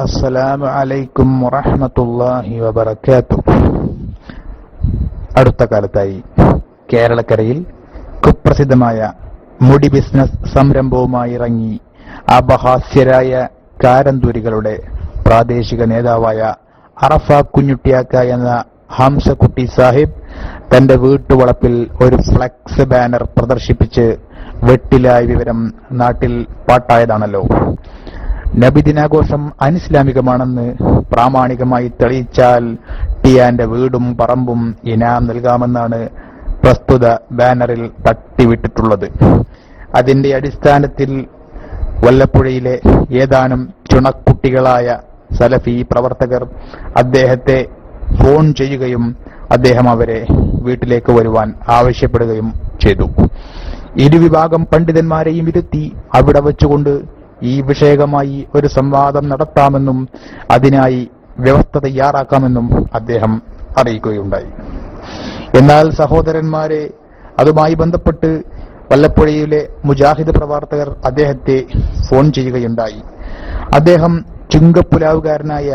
അസ്സലാമു അലൈക്കും വറഹ്മത്തുള്ളാഹി വബറകാതുഹു. അടുത്ത കാലത്തായി കേരളക്കരയിൽ കുപ്രസിദ്ധമായ മുടി ബിസിനസ് സംരംഭവുമായി ഇറങ്ങി അപഹാസ്യരായ കാരന്തൂരികളുടെ പ്രാദേശിക നേതാവായ അറഫ കുഞ്ഞുട്ടിയാക്ക എന്ന ഹംസക്കുട്ടി സാഹിബ് തന്റെ വീട്ടുവളപ്പിൽ ഒരു ഫ്ലക്സ് ബാനർ പ്രദർശിപ്പിച്ച് വെട്ടിലായ വിവരം നാട്ടിൽ പാട്ടായതാണല്ലോ. നബിദിനാഘോഷം അനിസ്ലാമികമാണെന്ന് പ്രാമാണികമായി തെളിയിച്ചാൽ ടിയാന്റെ വീടും പറമ്പും ഇനാം നൽകാമെന്നാണ് പ്രസ്തുത ബാനറിൽ തട്ടിവിട്ടിട്ടുള്ളത്. അതിന്റെ അടിസ്ഥാനത്തിൽ വല്ലപ്പുഴയിലെ ഏതാനും ചുണക്കുട്ടികളായ സലഫി പ്രവർത്തകർ അദ്ദേഹത്തെ ഫോൺ ചെയ്യുകയും അദ്ദേഹം അവരെ വീട്ടിലേക്ക് വരുവാൻ ആവശ്യപ്പെടുകയും ചെയ്തു. ഇരുവിഭാഗം പണ്ഡിതന്മാരെയും ഇരുത്തി അവിടെ വച്ചുകൊണ്ട് ഈ വിഷയകമായി ഒരു സംവാദം നടത്താമെന്നും അതിനായി വ്യവസ്ഥ തയ്യാറാക്കാമെന്നും അദ്ദേഹം അറിയിക്കുകയുണ്ടായി. എന്നാൽ സഹോദരന്മാരെ, അതുമായി ബന്ധപ്പെട്ട് വല്ലപ്പുഴയിലെ മുജാഹിദ് പ്രവർത്തകർ അദ്ദേഹത്തെ ഫോൺ ചെയ്യുകയുണ്ടായി. അദ്ദേഹം ചുങ്കപ്പുലാവുകാരനായ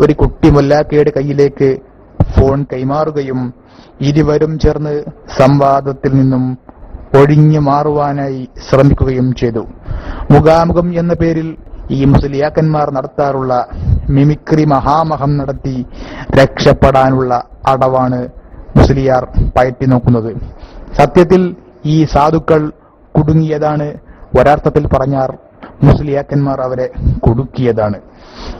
ഒരു കുട്ടി മുല്ലാക്കയുടെ കയ്യിലേക്ക് ഫോൺ കൈമാറുകയും ഇരുവരും ചേർന്ന് സംവാദത്തിൽ നിന്നും ഒഴിഞ്ഞു മാറുവാനായി ശ്രമിക്കുകയും ചെയ്തു. മുഖാമുഖം എന്ന പേരിൽ ഈ മുസ്ലിയാക്കന്മാർ നടത്താറുള്ള മിമിക്രി മഹാമഹം നടത്തി രക്ഷപ്പെടാനുള്ള അടവാണ് മുസ്ലിയാർ പയറ്റി നോക്കുന്നത്. സത്യത്തിൽ ഈ സാധുക്കൾ കുടുങ്ങിയതാണ്. ഒരർത്ഥത്തിൽ പറഞ്ഞാൽ മുസ്ലിയാക്കന്മാർ അവരെ കുടുക്കിയതാണ്.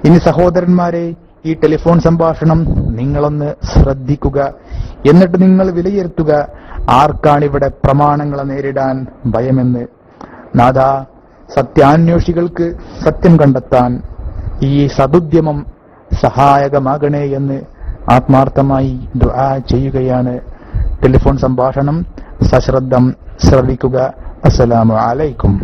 ഇനി സഹോദരന്മാരെ, ഈ ടെലിഫോൺ സംഭാഷണം നിങ്ങളൊന്ന് ശ്രദ്ധിക്കുക. എന്നിട്ട് നിങ്ങൾ വിലയിരുത്തുക, ആർക്കാണിവിടെ പ്രമാണങ്ങളെ നേരിടാൻ ഭയമെന്ന്. നാഥാ, സത്യാന്വേഷികൾക്ക് സത്യം കണ്ടെത്താൻ ഈ സദുദ്യമം സഹായകമാകണേ എന്ന് ആത്മാർത്ഥമായി ദുആ ചെയ്യുകയാണ്. ടെലിഫോൺ സംഭാഷണം സശ്രദ്ധം ശ്രവിക്കുക. അസ്സലാമു അലൈക്കും.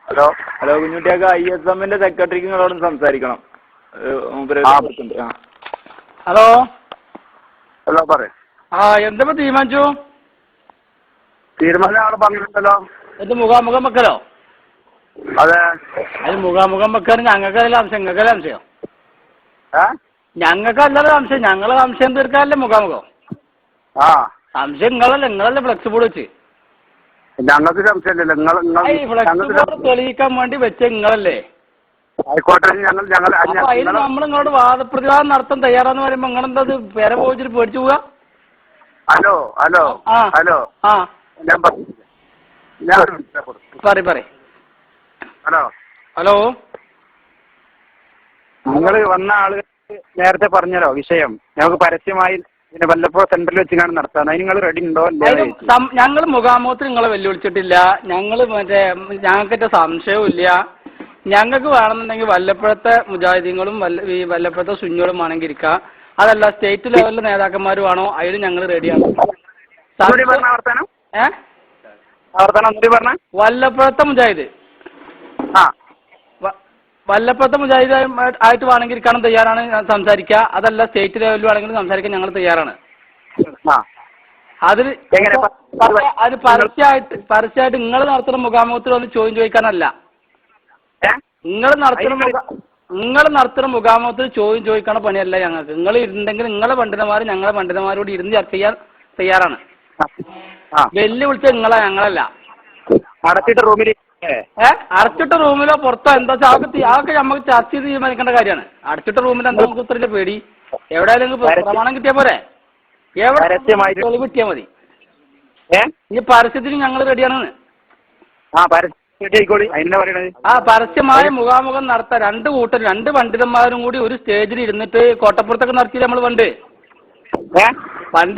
ഹലോ ഹലോ കുഞ്ഞുട്ടിയാക്ക, ISMന്റെ സെക്രട്ടറിക്ക് നിങ്ങളോട് സംസാരിക്കണം. ഹലോ ഹലോ പറ. എന്താ തീരുമാനിച്ചു? തീരുമാനം ആള് പറഞ്ഞിട്ടുണ്ടല്ലോ. എന്ത് മുഖാമുഖം വെക്കലോ? അതെ, അത് മുഖാമുഖം വെക്കാൻ ഞങ്ങൾക്കല്ല സംശയം, നിങ്ങൾക്കല്ല സംശയം? ഞങ്ങൾക്കല്ലല്ലോ സംശയം, ഞങ്ങളെ സംശയം തീർക്കാനല്ലേ മുഖാമുഖം. സംശയം നിങ്ങളല്ലേ ഫ്ലെക്സ് ബോർഡ് വെച്ച്? ഞങ്ങൾക്ക് സംശയമില്ലല്ലോ. ഫ്ലെക്സ് ബോർഡ് തെളിയിക്കാൻ വേണ്ടി വെച്ച നിങ്ങളല്ലേ? ആയിക്കോട്ടെ, അപ്പൊ അതിന് നമ്മളിങ്ങോട്ട് വാദപ്രതിവാദം നടത്താൻ തയ്യാറാന്ന് പറയുമ്പോ നിങ്ങളെന്താ പെര പോയിട്ട് പേടിച്ചു പോവുക? ഹലോ ഹലോ ഹലോ പറ. ഹലോ ഹലോ, നിങ്ങൾ വന്ന ആളുകൾ നേരത്തെ പറഞ്ഞല്ലോ വിഷയം. ഞങ്ങൾക്ക് പരസ്യമായി പിന്നെ വല്ലപ്പോ സെന്ററിൽ വെച്ച് നടത്താൻ. അതിന് നിങ്ങൾ റെഡി ഉണ്ടോ? ഞങ്ങൾ മുഖാമുഖത്തിൽ നിങ്ങളെ വെല്ലുവിളിച്ചിട്ടില്ല. ഞങ്ങൾക്ക് സംശയവും ഇല്ല. ഞങ്ങൾക്ക് വേണമെന്നുണ്ടെങ്കിൽ വല്ലപ്പുഴത്തെ മുജാഹിദീങ്ങളും ഈ വല്ലപ്പുഴത്തെ സുന്നികളും വേണമെങ്കിൽ ഇരിക്കാം. അതല്ല സ്റ്റേറ്റ് ലെവലിലെ നേതാക്കന്മാരും ആണോ, അതിന് ഞങ്ങൾ റെഡിയാണ്. വല്ലപ്പുഴത്തെ മുജാഹിദ് വല്ലപ്പുറത്തെ മുജാഹിദ് ആയിട്ട് വേണമെങ്കിൽ ഇരിക്കാനും തയ്യാറാണ്, സംസാരിക്കുക. അതല്ല സ്റ്റേറ്റ് ലെവലിൽ വേണമെങ്കിലും സംസാരിക്കാൻ ഞങ്ങൾ തയ്യാറാണ്. അതിന് പരസ്യമായിട്ട് നിങ്ങൾ നടത്തുന്ന മുഖാമുഖത്തിൽ വന്ന് ചോദ്യം ചോദിക്കാനല്ല. നിങ്ങൾ നടത്തുന്ന മുഖാമുഖത്തിൽ ചോദ്യം ചോദിക്കണ പണിയല്ല ഞങ്ങൾക്ക്. നിങ്ങൾ ഇരുന്നെങ്കിൽ നിങ്ങളെ പണ്ഡിതന്മാർ ഞങ്ങളെ പണ്ഡിതന്മാരോട് ഇരുന്ന് ചർച്ച ചെയ്യാൻ തയ്യാറാണ്. വെല്ലുവിളിച്ച ഞങ്ങളല്ല. അടച്ചിട്ട റൂമിൽ അടച്ചിട്ട റൂമിലോ പുറത്തോ എന്താ അതൊക്കെ നമുക്ക് ചർച്ച ചെയ്ത് തീരുമാനിക്കേണ്ട കാര്യമാണ്. അടച്ചിട്ട റൂമിൽ എന്താ നമുക്ക് ഇത്രയും പേടി? എവിടെയാലും പ്രമാണം കിട്ടിയാ പോരെ? എവിടെ തെളിവ് കിട്ടിയാൽ മതി. ഈ പരസ്യത്തിന് ഞങ്ങൾ റെഡിയാണെന്ന്. പരസ്യമായ മുഖാമുഖം നടത്താൻ രണ്ട് പണ്ഡിതന്മാരും കൂടി ഒരു സ്റ്റേജിൽ ഇരുന്നിട്ട് കോട്ടപ്പുറത്തൊക്കെ നടത്തിയില്ലേ നമ്മൾ പണ്ട്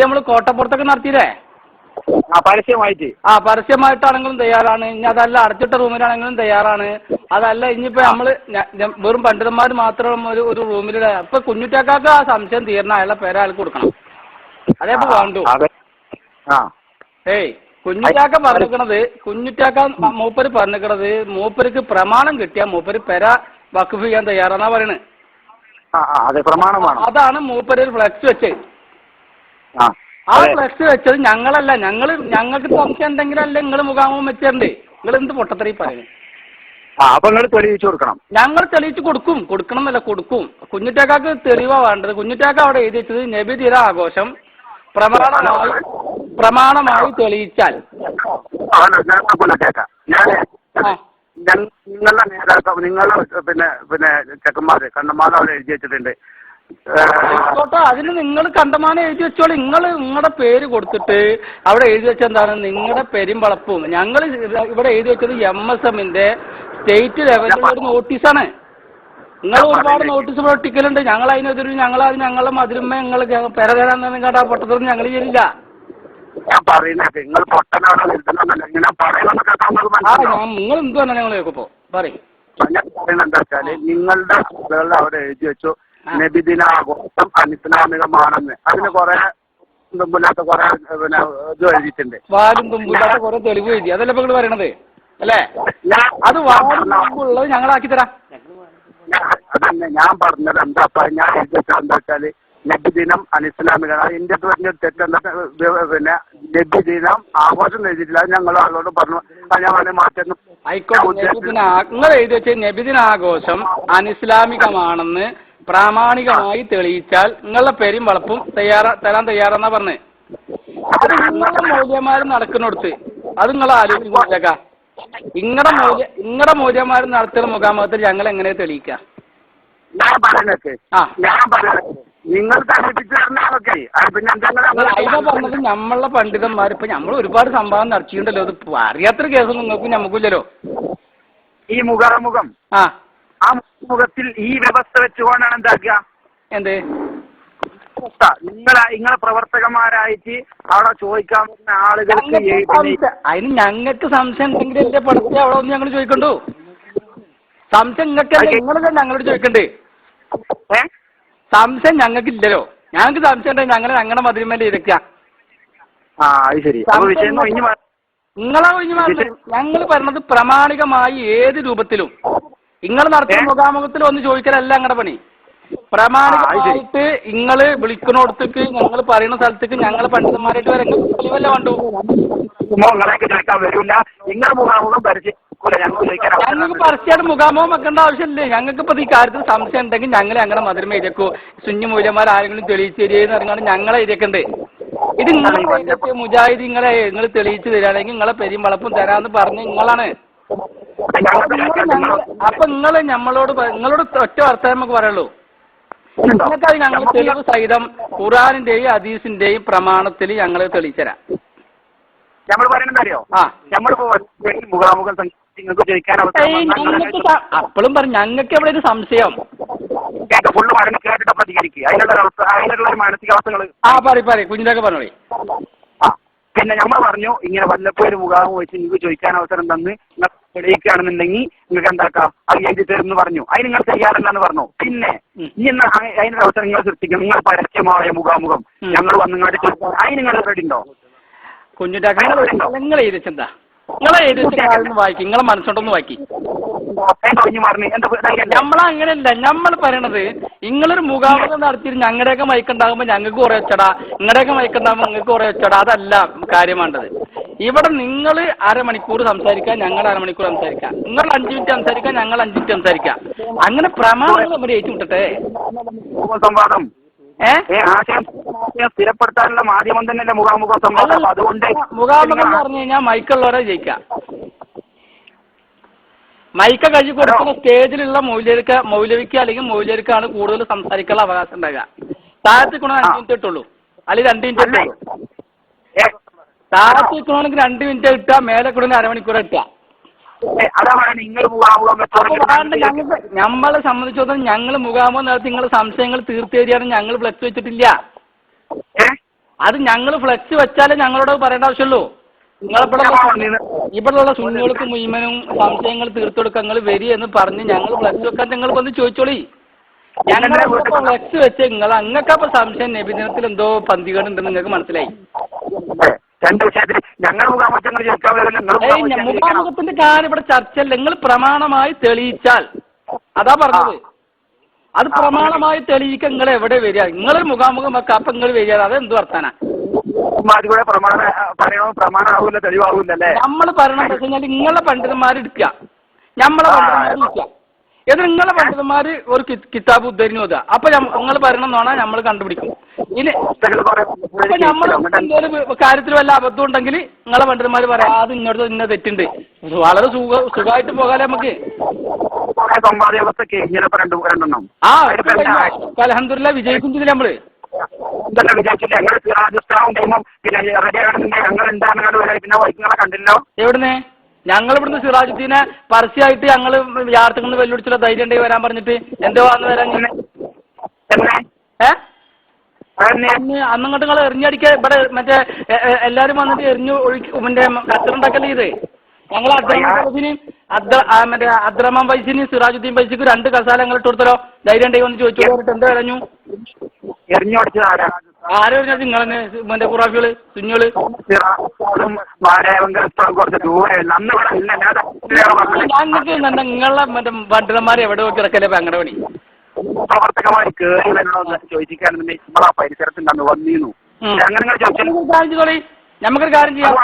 നമ്മൾ കോട്ടപ്പുറത്തൊക്കെ നടത്തിയില്ലേ? പരസ്യമായിട്ടാണെങ്കിലും തയ്യാറാണ്. ഇനി അതല്ല അടച്ചിട്ട റൂമിലാണെങ്കിലും തയ്യാറാണ്. അതല്ല ഇനിയിപ്പോ നമ്മള് വെറും പണ്ഡിതന്മാർ മാത്രം ഒരു റൂമിൽ. അപ്പൊ കുഞ്ഞുട്ടിയാക്കാക്ക് ആ സംശയം തീർന്ന അയാളെ പേരെ അയാൾക്ക് കൊടുക്കണം. അതേപ്പോ വേണ്ടു. കുഞ്ഞുറ്റാക്ക മൂപ്പര് പറഞ്ഞിക്കണത് മൂപ്പർക്ക് പ്രമാണം കിട്ടിയാൽ മൂപ്പര് പെര വഖഫ് ചെയ്യാൻ തയ്യാറാന്നാ പറയണത്. അതെ, പ്രമാണമാണ്. അതാണ് മൂപ്പര് ഒരു ഫ്ലെക്സ് വെച്ചത്. ആ ഫ്ലെക്സ് വെച്ചത് ഞങ്ങളല്ല. ഞങ്ങൾക്ക് സംശയം ഉണ്ടെങ്കിലല്ലേ നിങ്ങൾ മുഖാമുഖം വെച്ചിട്ടുണ്ട്. നിങ്ങൾ എന്ത് പൊട്ടത്തറി പറയുന്നത്? അപ്പൊ നിങ്ങൾ തെളിയിച്ചു കൊടുക്കണം. ഞങ്ങൾ തെളിയിച്ച് കൊടുക്കണം എന്നല്ല, കൊടുക്കും. കുഞ്ഞുറ്റാക്കാക്ക് തെളിവാ വേണ്ടത്. കുഞ്ഞുറ്റാക്ക അവിടെ എഴുതി വെച്ചത് നബിദിന ആഘോഷം പ്രമാണമായി തെളിയിച്ചാൽ നിങ്ങളുടെ നേതാക്കൾ, നിങ്ങളുടെ പിന്നെ ചെക്കന്മാര് കണ്ണന്മാർ അവിടെ എഴുതി വെച്ചിട്ടുണ്ട്. ആയിക്കോട്ടെ, അതിന് നിങ്ങൾ കണ്ടമാനം എഴുതി വെച്ചോളൂ. നിങ്ങളുടെ പേര് കൊടുത്തിട്ട് അവിടെ എഴുതി വെച്ച എന്താണ്? നിങ്ങളുടെ പെരുമ്പളപ്പും. ഞങ്ങൾ ഇവിടെ എഴുതി വെച്ചത് MSMന്റെ സ്റ്റേറ്റ് ലെവലിലുള്ള ഒരു നോട്ടീസാണ്. നിങ്ങൾ ഒരുപാട് നോട്ടീസ് ഒട്ടിക്കലുണ്ട്. ഞങ്ങൾ അതിനെതിരെ ഞങ്ങളെ മധുരമ്മ ഞങ്ങൾ പെര തരാൻ കേട്ടാ പൊട്ടത്തൊന്നും ഞങ്ങൾ ചെയ്യില്ല. ഞാൻ പറയുന്നത് നിങ്ങൾ നിങ്ങൾ എന്ത് പറഞ്ഞാൽ ഞങ്ങൾ കേൾക്കുമ്പോ പറയും. ഞാൻ പറയുന്നത് എന്താ വെച്ചാല്, നിങ്ങളുടെ അവിടെ എഴുതി വെച്ചു നബിദിനാഘോഷം അനിസ്ലാമികമാണെന്ന്. അതിന് കുറെ തുമ്പില്ലാത്ത കുറെ പിന്നെ ഇത് എഴുതിയിട്ടുണ്ട്. വാലും തുമ്പില്ലാത്ത കുറെ തെളിവ് എഴുതി. അതല്ലേ ഇപ്പൊ നിങ്ങൾ പറയണത് അല്ലേ? അത് വാലും തുമ്പുള്ളത് ഞങ്ങളാക്കി തരാം. അതന്നെ ഞാൻ പറഞ്ഞത്. എന്താ ഞാൻ എഴുതി വെച്ചത് എന്താ വെച്ചാല് നബിദിനം അനിസ്ലാമികമാണ്. ഇന്ത്യ പറഞ്ഞൊരു തെറ്റെന്താ പിന്നെ നബിദിനം ആഘോഷം എഴുതിയിട്ടില്ല. ഞങ്ങൾ ആളോട് പറഞ്ഞു. ഞാൻ മാറ്റുന്നു. ആയിക്കോട്ടെ, നിങ്ങൾ എഴുതി വെച്ച നബിദിനാഘോഷം അനിസ്ലാമികമാണെന്ന് പ്രാമാണികമായി തെളിയിച്ചാൽ നിങ്ങളുടെ പേരും വളപ്പും തരാൻ തയ്യാറെന്നാ പറഞ്ഞത്. അത് നിങ്ങളുടെ മൂല്യന്മാർ നടക്കുന്നിടത്ത് അത് നിങ്ങൾ ആലോചിച്ചേക്ക. നിങ്ങളുടെ മൂല്യന്മാർ നടത്തുന്ന മുഖാമുഖത്തിൽ ഞങ്ങൾ എങ്ങനെ തെളിയിക്കാം? നിങ്ങൾ അതിനെ പറഞ്ഞത് നമ്മളെ പണ്ഡിതന്മാർ. ഇപ്പൊ നമ്മൾ ഒരുപാട് സംഭവം നടത്തിയിട്ടുണ്ടല്ലോ. അത് അറിയാത്തൊരു കേസ് നിങ്ങൾക്കും ഞമ്മക്കില്ലല്ലോ. ഈ മുഖാമുഖം ആ മുഖത്തിൽ ഈ വ്യവസ്ഥ വെച്ചുകൊണ്ടാണ് എന്താക്കുക? എന്ത് നിങ്ങളെ പ്രവർത്തകന്മാരായിട്ട് അവിടെ ചോദിക്കാൻ ആളുകൾക്ക് അതിന് ഞങ്ങൾക്ക് സംശയം ഉണ്ടെങ്കിൽ എന്റെ പടത്തെ അവിടെ ഒന്ന് ഞങ്ങൾ ചോദിക്കണ്ടു. സംശയം നിങ്ങൾക്ക് നിങ്ങളല്ലേ ഞങ്ങളോട് ചോദിക്കണ്ടേ? സംശയം ഞങ്ങൾക്ക് ഇല്ലല്ലോ. ഞങ്ങൾക്ക് സംശയം ഉണ്ടെങ്കിൽ ഞങ്ങളുടെ മധുരമേന്റെ ഇതൊക്കെയാ. നിങ്ങളെ ഒഴിഞ്ഞു ഞങ്ങൾ പറഞ്ഞത് പ്രമാണികമായി ഏത് രൂപത്തിലും നിങ്ങൾ നടത്തുന്ന മുഖാമുഖത്തിൽ ഒന്ന് ചോദിക്കലല്ല ഞങ്ങളുടെ പണി. പ്രമാണികമായിട്ട് നിങ്ങൾ വിളിക്കുന്നിടത്തേക്ക് ഞങ്ങൾ പറയുന്ന സ്ഥലത്തേക്ക് ഞങ്ങൾ പണ്ഡിതന്മാരായിട്ട് വരെ തെളിവല്ല വേണ്ടു. ഞങ്ങൾക്ക് പരസ്യമായിട്ട് മുഖാമുഖം വെക്കേണ്ട ആവശ്യമില്ലേ. ഞങ്ങൾക്ക് ഇപ്പൊ ഈ കാര്യത്തിൽ സംശയം ഉണ്ടെങ്കിൽ ഞങ്ങൾ ഞങ്ങളുടെ മധുരം എഴുതിയേക്കോ. സുന്നി മൂല്യന്മാർ ആരെങ്കിലും തെളിയിച്ച് തരികയെന്ന് പറഞ്ഞാൽ ഞങ്ങളെ എഴുതിയേക്കണ്ട്. ഇത് നിങ്ങളെ മുജാഹിദ് നിങ്ങൾ തെളിയിച്ച് തരികയാണെങ്കിൽ നിങ്ങളെ പെരിയും വളപ്പും തരാമെന്ന് പറഞ്ഞ് നിങ്ങളാണ്. അപ്പൊ നിങ്ങളോട് ഒറ്റ വർത്തമാനം നമുക്ക് പറയുള്ളൂ. നിങ്ങൾക്കത് ഞങ്ങൾ തെളിവ് സഹിതം ഖുർആനിന്റെയും ഹദീസിന്റെയും പ്രമാണത്തിൽ ഞങ്ങൾ തെളിയിച്ചരാം. നമ്മൾ പറയണെന്നറിയോ? മുഖാമുഖം അപ്പോഴും പറഞ്ഞു ഞങ്ങൾക്ക് എവിടെ ഒരു സംശയം. പറയും കുഞ്ഞിനൊക്കെ പറഞ്ഞോളി. പിന്നെ നമ്മൾ പറഞ്ഞു ഇങ്ങനെ വല്ലപ്പോഴും മുഖാമുഖം വെച്ച് നിങ്ങൾക്ക് ചോദിക്കാൻ അവസരം തന്ന് നിങ്ങൾ തെളിയിക്കുകയാണെന്നുണ്ടെങ്കിൽ നിങ്ങൾക്ക് എന്താക്കാം അത് എഴുതി തരുമെന്ന് പറഞ്ഞു. അതിന് നിങ്ങൾ തയ്യാറല്ലെന്ന് പറഞ്ഞു. പിന്നെ ഇനി എന്നാ അതിനൊരു അവസരം നിങ്ങൾ സൃഷ്ടിക്കും. നിങ്ങൾ പരസ്യമായ മുഖാമുഖം ഞങ്ങൾ വന്നിങ്ങോട്ട് ചോദിക്കാൻ അതിന് നിങ്ങൾ റെഡി ഉണ്ടോ? കുഞ്ഞുണ്ടാക്കി നിങ്ങൾ എഴുതിച്ചെന്താ? നിങ്ങളെ എഴുതിച്ച് വായിക്കും. നിങ്ങളെ മനസ്സോട്ടൊന്ന് വായിക്കും. നമ്മളങ്ങനെയല്ല. നമ്മൾ പറയണത് നിങ്ങളൊരു മുഖാമുഖം നടത്തിയിട്ട് ഞങ്ങളുടെയൊക്കെ മയക്കുണ്ടാകുമ്പോൾ ഞങ്ങൾക്ക് കുറേ വെച്ചടാ, നിങ്ങളുടെയൊക്കെ മയക്കുണ്ടാകുമ്പോൾ നിങ്ങൾക്ക് കുറേ വെച്ചടാ. അതല്ല കാര്യം വേണ്ടത്. ഇവിടെ നിങ്ങൾ അരമണിക്കൂർ സംസാരിക്കാം, ഞങ്ങൾ അരമണിക്കൂർ സംസാരിക്കാം. നിങ്ങൾ 5 മിനിറ്റ് സംസാരിക്കാം, ഞങ്ങൾ 5 മിനിറ്റ് സംസാരിക്കാം. അങ്ങനെ പ്രമാണങ്ങൾ നമ്മൾ ഏറ്റുവിട്ടട്ടെ. സംവാദം സ്ഥിരപ്പെടുത്താനുള്ള മാധ്യമം തന്നെയല്ലേ മുഖാമുഖം സംവാദം. അതുകൊണ്ട് മുഖാമുഖം എന്ന് പറഞ്ഞു കഴിഞ്ഞാൽ മൈക്കുള്ളവരെ ജയിക്കാം. മൈക്ക കഴിഞ്ഞ് കൊടുക്കുന്ന സ്റ്റേജിലുള്ള മൗലവിക്ക് അല്ലെങ്കിൽ മൗലവിക്കാണ് കൂടുതൽ സംസാരിക്കാനുള്ള അവകാശം ഉണ്ടാകുക. താഴത്ത് കൂടെ 5 മിനിറ്റ് ഇട്ടുള്ളൂ, അല്ലെങ്കിൽ 2 മിനിറ്റ് ഇട്ടുള്ളൂ. താഴത്ത് നിൽക്കണമെങ്കിൽ 2 മിനിറ്റ് കിട്ടുക, മേലെ കൂടെ അരമണിക്കൂർ കിട്ടുക. നമ്മളെ സംബന്ധിച്ചിടത്തോളം ഞങ്ങൾ മുഖാമുഖം നടത്തി നിങ്ങളെ സംശയങ്ങൾ തീർത്തു തരികയാണ്. ഞങ്ങൾ ഫ്ലെക്സ് വെച്ചിട്ടില്ല. അത് ഞങ്ങൾ ഫ്ലെക്സ് വെച്ചാലേ ഞങ്ങളോട് പറയേണ്ട ആവശ്യമുള്ളൂ. ഇവിടെയുള്ള സുന്നികൾക്ക് മുഴുവനും സംശയങ്ങൾ തീർത്തു കൊടുക്കുക. നിങ്ങൾ വരി എന്ന് പറഞ്ഞ് ഞങ്ങൾ ഫ്ലെക്സ് വെക്കാൻ നിങ്ങൾ വന്ന് ചോദിച്ചോളി. ഞങ്ങൾ ഫ്ലെക്സ് വെച്ച് നിങ്ങൾ അങ്ങക്കപ്പോൾ സംശയം നബിദിനത്തിൽ എന്തോ പന്തികേടുണ്ടെന്ന് നിങ്ങൾക്ക് മനസ്സിലായി. രണ്ട് വിഷയത്തിൽ ഞങ്ങൾ മുഖാമുഖങ്ങൾ ചോദിക്കാൻ വരില്ല. മുഖാമുഖത്തിന്റെ കാര്യം ഇവിടെ ചർച്ചയല്ല. നിങ്ങൾ പ്രമാണമായി തെളിയിച്ചാൽ അതാ പറഞ്ഞത്. അത് പ്രമാണമായി തെളിയിക്കാൻ നിങ്ങൾ എവിടെ വരിക? നിങ്ങളൊരു മുഖാമുഖം വെക്കുക, അപ്പൊ നിങ്ങൾ വരിക. അതെന്ത് വർത്താനാ? പ്രമാണമാവൂല, തെളിവാവൂലല്ലേ? നമ്മൾ പറയണം എന്താ വെച്ച് കഴിഞ്ഞാൽ നിങ്ങളെ പണ്ഡിതന്മാരെടുക്കുക, നമ്മളെ പണ്ഡിതന്മാരെടുക്കുക. ഇത് നിങ്ങളെ പണ്ഡിതന്മാര് ഒരു കിതാബ് ഉദ്ധരിഞ്ഞു നോക്കുക. അപ്പൊ നിങ്ങൾ പറയണമെന്നാണ് നമ്മൾ കണ്ടുപിടിക്കും. ഇനി അപ്പൊ നമ്മൾ എന്തൊരു കാര്യത്തിൽ വല്ല അബദ്ധം ഉണ്ടെങ്കിൽ നിങ്ങളെ പണ്ഡിതന്മാര് പറയാം അത് ഇങ്ങോട്ട് ഇന്ന തെറ്റുണ്ട്. വളരെ സുഖമായിട്ട് പോകാലേ നമുക്ക്. ആ അൽഹംദുലില്ലാ വിജയിക്കും ചെയ്തില്ല നമ്മള്. എവിടുന്ന്? ഞങ്ങൾ ഇവിടുന്ന് സിറാജുദ്ദീനെ പരസ്യമായിട്ട് ഞങ്ങള് യാത്രകളിൽ വെല്ലുവിളിച്ചുള്ള ധൈര്യം ഉണ്ടെങ്കിൽ വരാൻ പറഞ്ഞിട്ട് എന്തോ വന്ന് വരാൻ അന്നിങ്ങോട്ട് നിങ്ങൾ എറിഞ്ഞടിക്കുക. ഇവിടെ മറ്റേ എല്ലാരും വന്നിട്ട് എറിഞ്ഞു മറ്റേ കച്ചറുണ്ടാക്കല്ലേ ഇത്. ഞങ്ങൾ മറ്റേ അബ്ദുറഹ്മാൻ പൈസിനും സിറാജുദ്ദീൻ പൈസക്ക് 2 കസാല ഞങ്ങൾ ഇട്ട് കൊടുത്തല്ലോ. ധൈര്യം ഉണ്ടെങ്കിൽ ഒന്ന് ചോദിച്ചു പറഞ്ഞിട്ട് എന്താ പറഞ്ഞു? ആരും എറിഞ്ഞത് നിങ്ങളെന്നെ മറ്റേ ഖുറാഫികള് സുഞ്ഞോള്. ഞങ്ങൾക്ക് നിങ്ങളെ മറ്റേ പണ്ഡിതന്മാരെ എവിടെ നോക്കി കിടക്കല്ലേ ഇപ്പൊ അങ്ങടെ പണി? പ്രവർത്തകമായി കയറി വരണോ ചോദിക്കാനുണ്ടെങ്കിൽ നമ്മളാ പരിസരത്തുണ്ടാന്ന് വന്നിരുന്നു. നമുക്കൊരു കാര്യം ചെയ്യാം.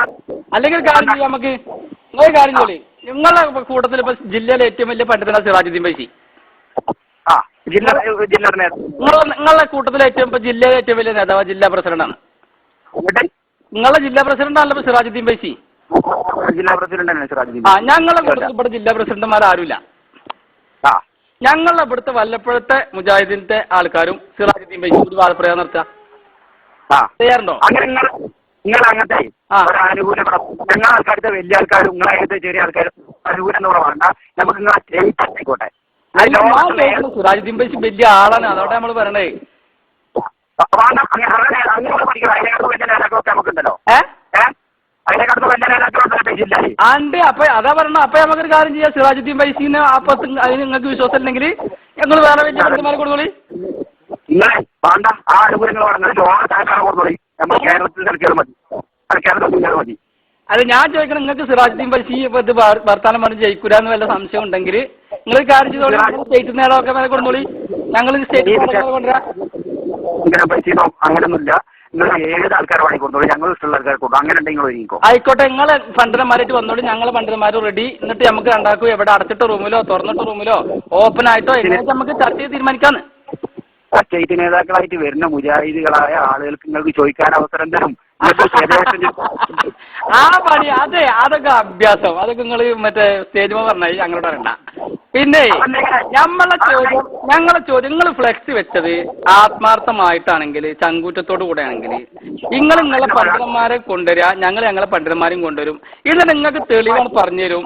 അല്ലെങ്കിൽ ഒരു കാര്യം ചെയ്യാം, നമുക്ക് നിങ്ങളൊരു കാര്യം ചെയ്യേ. നിങ്ങളുടെ കൂട്ടത്തിൽ ഇപ്പൊ ജില്ലയിലെ ഏറ്റവും വലിയ പണ്ഡിതനാണ് സിറാജുദ്ദീൻ പൈസി. നിങ്ങളുടെ കൂട്ടത്തിലെ ഏറ്റവും ഇപ്പൊ ജില്ലയിലെ ഏറ്റവും വലിയ നേതാവ് ജില്ലാ പ്രസിഡന്റാണ്. നിങ്ങളുടെ ജില്ലാ പ്രസിഡന്റ് ആണല്ലോ സിറാജുദ്ദീൻ പൈസി. ജില്ലാ പ്രസിഡന്റ്. ആ ഞങ്ങളുടെ കൂട്ടത്തിൽ ഇവിടെ ജില്ലാ പ്രസിഡന്റുമാർ ആരുമില്ല. ഞങ്ങളുടെ ഇവിടുത്തെ വല്ലപ്പുഴത്തെ മുജാഹിദിന്റെ ആൾക്കാരും സിറാജുദ്ദീൻ പൈസി ഒരു വാദപ്രയോഗം നടത്തുക തയ്യാറുണ്ടോ? നിങ്ങൾ അങ്ങനത്തെ അനുകൂല ഞങ്ങൾ ആൾക്കാരുടെ വലിയ ആൾക്കാരും നിങ്ങളെ ചെറിയ ആൾക്കാരും അനുകൂലം എന്ന് വേണ്ട. നമുക്ക് നിങ്ങളെ സ്റ്റേറ്റ് ആയിക്കോട്ടെ. സിറാജുദ്ദീൻ പൈസി വലിയ ആളാണ്, അതോടെ നമ്മൾ പറയണേ. നമുക്കുണ്ടല്ലോ ആണ്ട് അപ്പൊ അതാ പറഞ്ഞ. അപ്പൊ നമുക്കൊരു കാര്യം ചെയ്യാം, സിറാജുദ്ദീൻ പൈസിന് അപ്പൊ അതിന് നിങ്ങൾക്ക് വിശ്വാസം ഇല്ലെങ്കിൽ ഞങ്ങൾ വേറെ വലിയ പണ്ഡിതന്മാരെ കൊടുത്തോളി. വേണ്ട ആ അനുകൂലങ്ങൾ കൊടുത്തോളി. നമ്മൾ കേരളത്തിൽ കളിക്കാൻ മതി, കേരളത്തിൽ മതി. അത് ഞാൻ ചോദിക്കണം, നിങ്ങൾക്ക് സിറാജുദ്ദീൻ പൈസി ഇത് വർത്താനം പറഞ്ഞ് ജയിക്കൂലെന്ന് വല്ല സംശയം ഉണ്ടെങ്കിൽ നിങ്ങൾ കാര്യം ചെയ്തോളി. സ്റ്റേറ്റ് നേതാവൊക്കെ മേലെ കൊടുത്തോളി. ഞങ്ങൾ സ്റ്റേറ്റ് കൊണ്ടുവരാം. പൈസ അങ്ങനെയൊന്നുമില്ല. നിങ്ങൾ ഏത് ആൾക്കാരെ വാങ്ങി കൊടുത്തോളൂ, ഞങ്ങൾ ഇഷ്ടമുള്ള ആൾക്കാരെ കൊടുക്കും. അങ്ങനെ ഉണ്ടെങ്കിൽ ഒരുങ്ങിക്കോ. ആയിക്കോട്ടെ, നിങ്ങളെ പണ്ഡിതന്മാരായിട്ട് വന്നോളൂ. ഞങ്ങളെ പണ്ഡിതന്മാർ റെഡി. എന്നിട്ട് നമുക്ക് രണ്ടാക്കും എവിടെ അടച്ചിട്ട റൂമിലോ തുറന്നിട്ട റൂമിലോ ഓപ്പൺ ആയിട്ടോ എങ്ങനെ നമുക്ക് ചർച്ച ചെയ്ത് തീരുമാനിക്കാന്ന്. സ്റ്റേറ്റ് നേതാക്കളായിട്ട് വരുന്ന മുജാഹിദുകളായ ആളുകൾക്ക് നിങ്ങൾക്ക് ചോദിക്കാൻ അവസരം തരും. ആ പണി അതെ, അതൊക്കെ അഭ്യാസം. അതൊക്കെ നിങ്ങൾ മറ്റേ സ്റ്റേജ് പറഞ്ഞാൽ ഞങ്ങളോട് പറയണ്ട. പിന്നെ ഞങ്ങളെ ചോദ്യം നിങ്ങൾ ഫ്ലെക്സ് വെച്ചത് ആത്മാർത്ഥമായിട്ടാണെങ്കിൽ ചങ്കൂറ്റത്തോടു കൂടെ ആണെങ്കിൽ നിങ്ങൾ നിങ്ങളെ പണ്ഡിതന്മാരെ കൊണ്ടുവരിക, ഞങ്ങളെ പണ്ഡിതന്മാരെയും കൊണ്ടുവരും. ഇത് നിങ്ങൾക്ക് തെളിവാണ് പറഞ്ഞു തരും.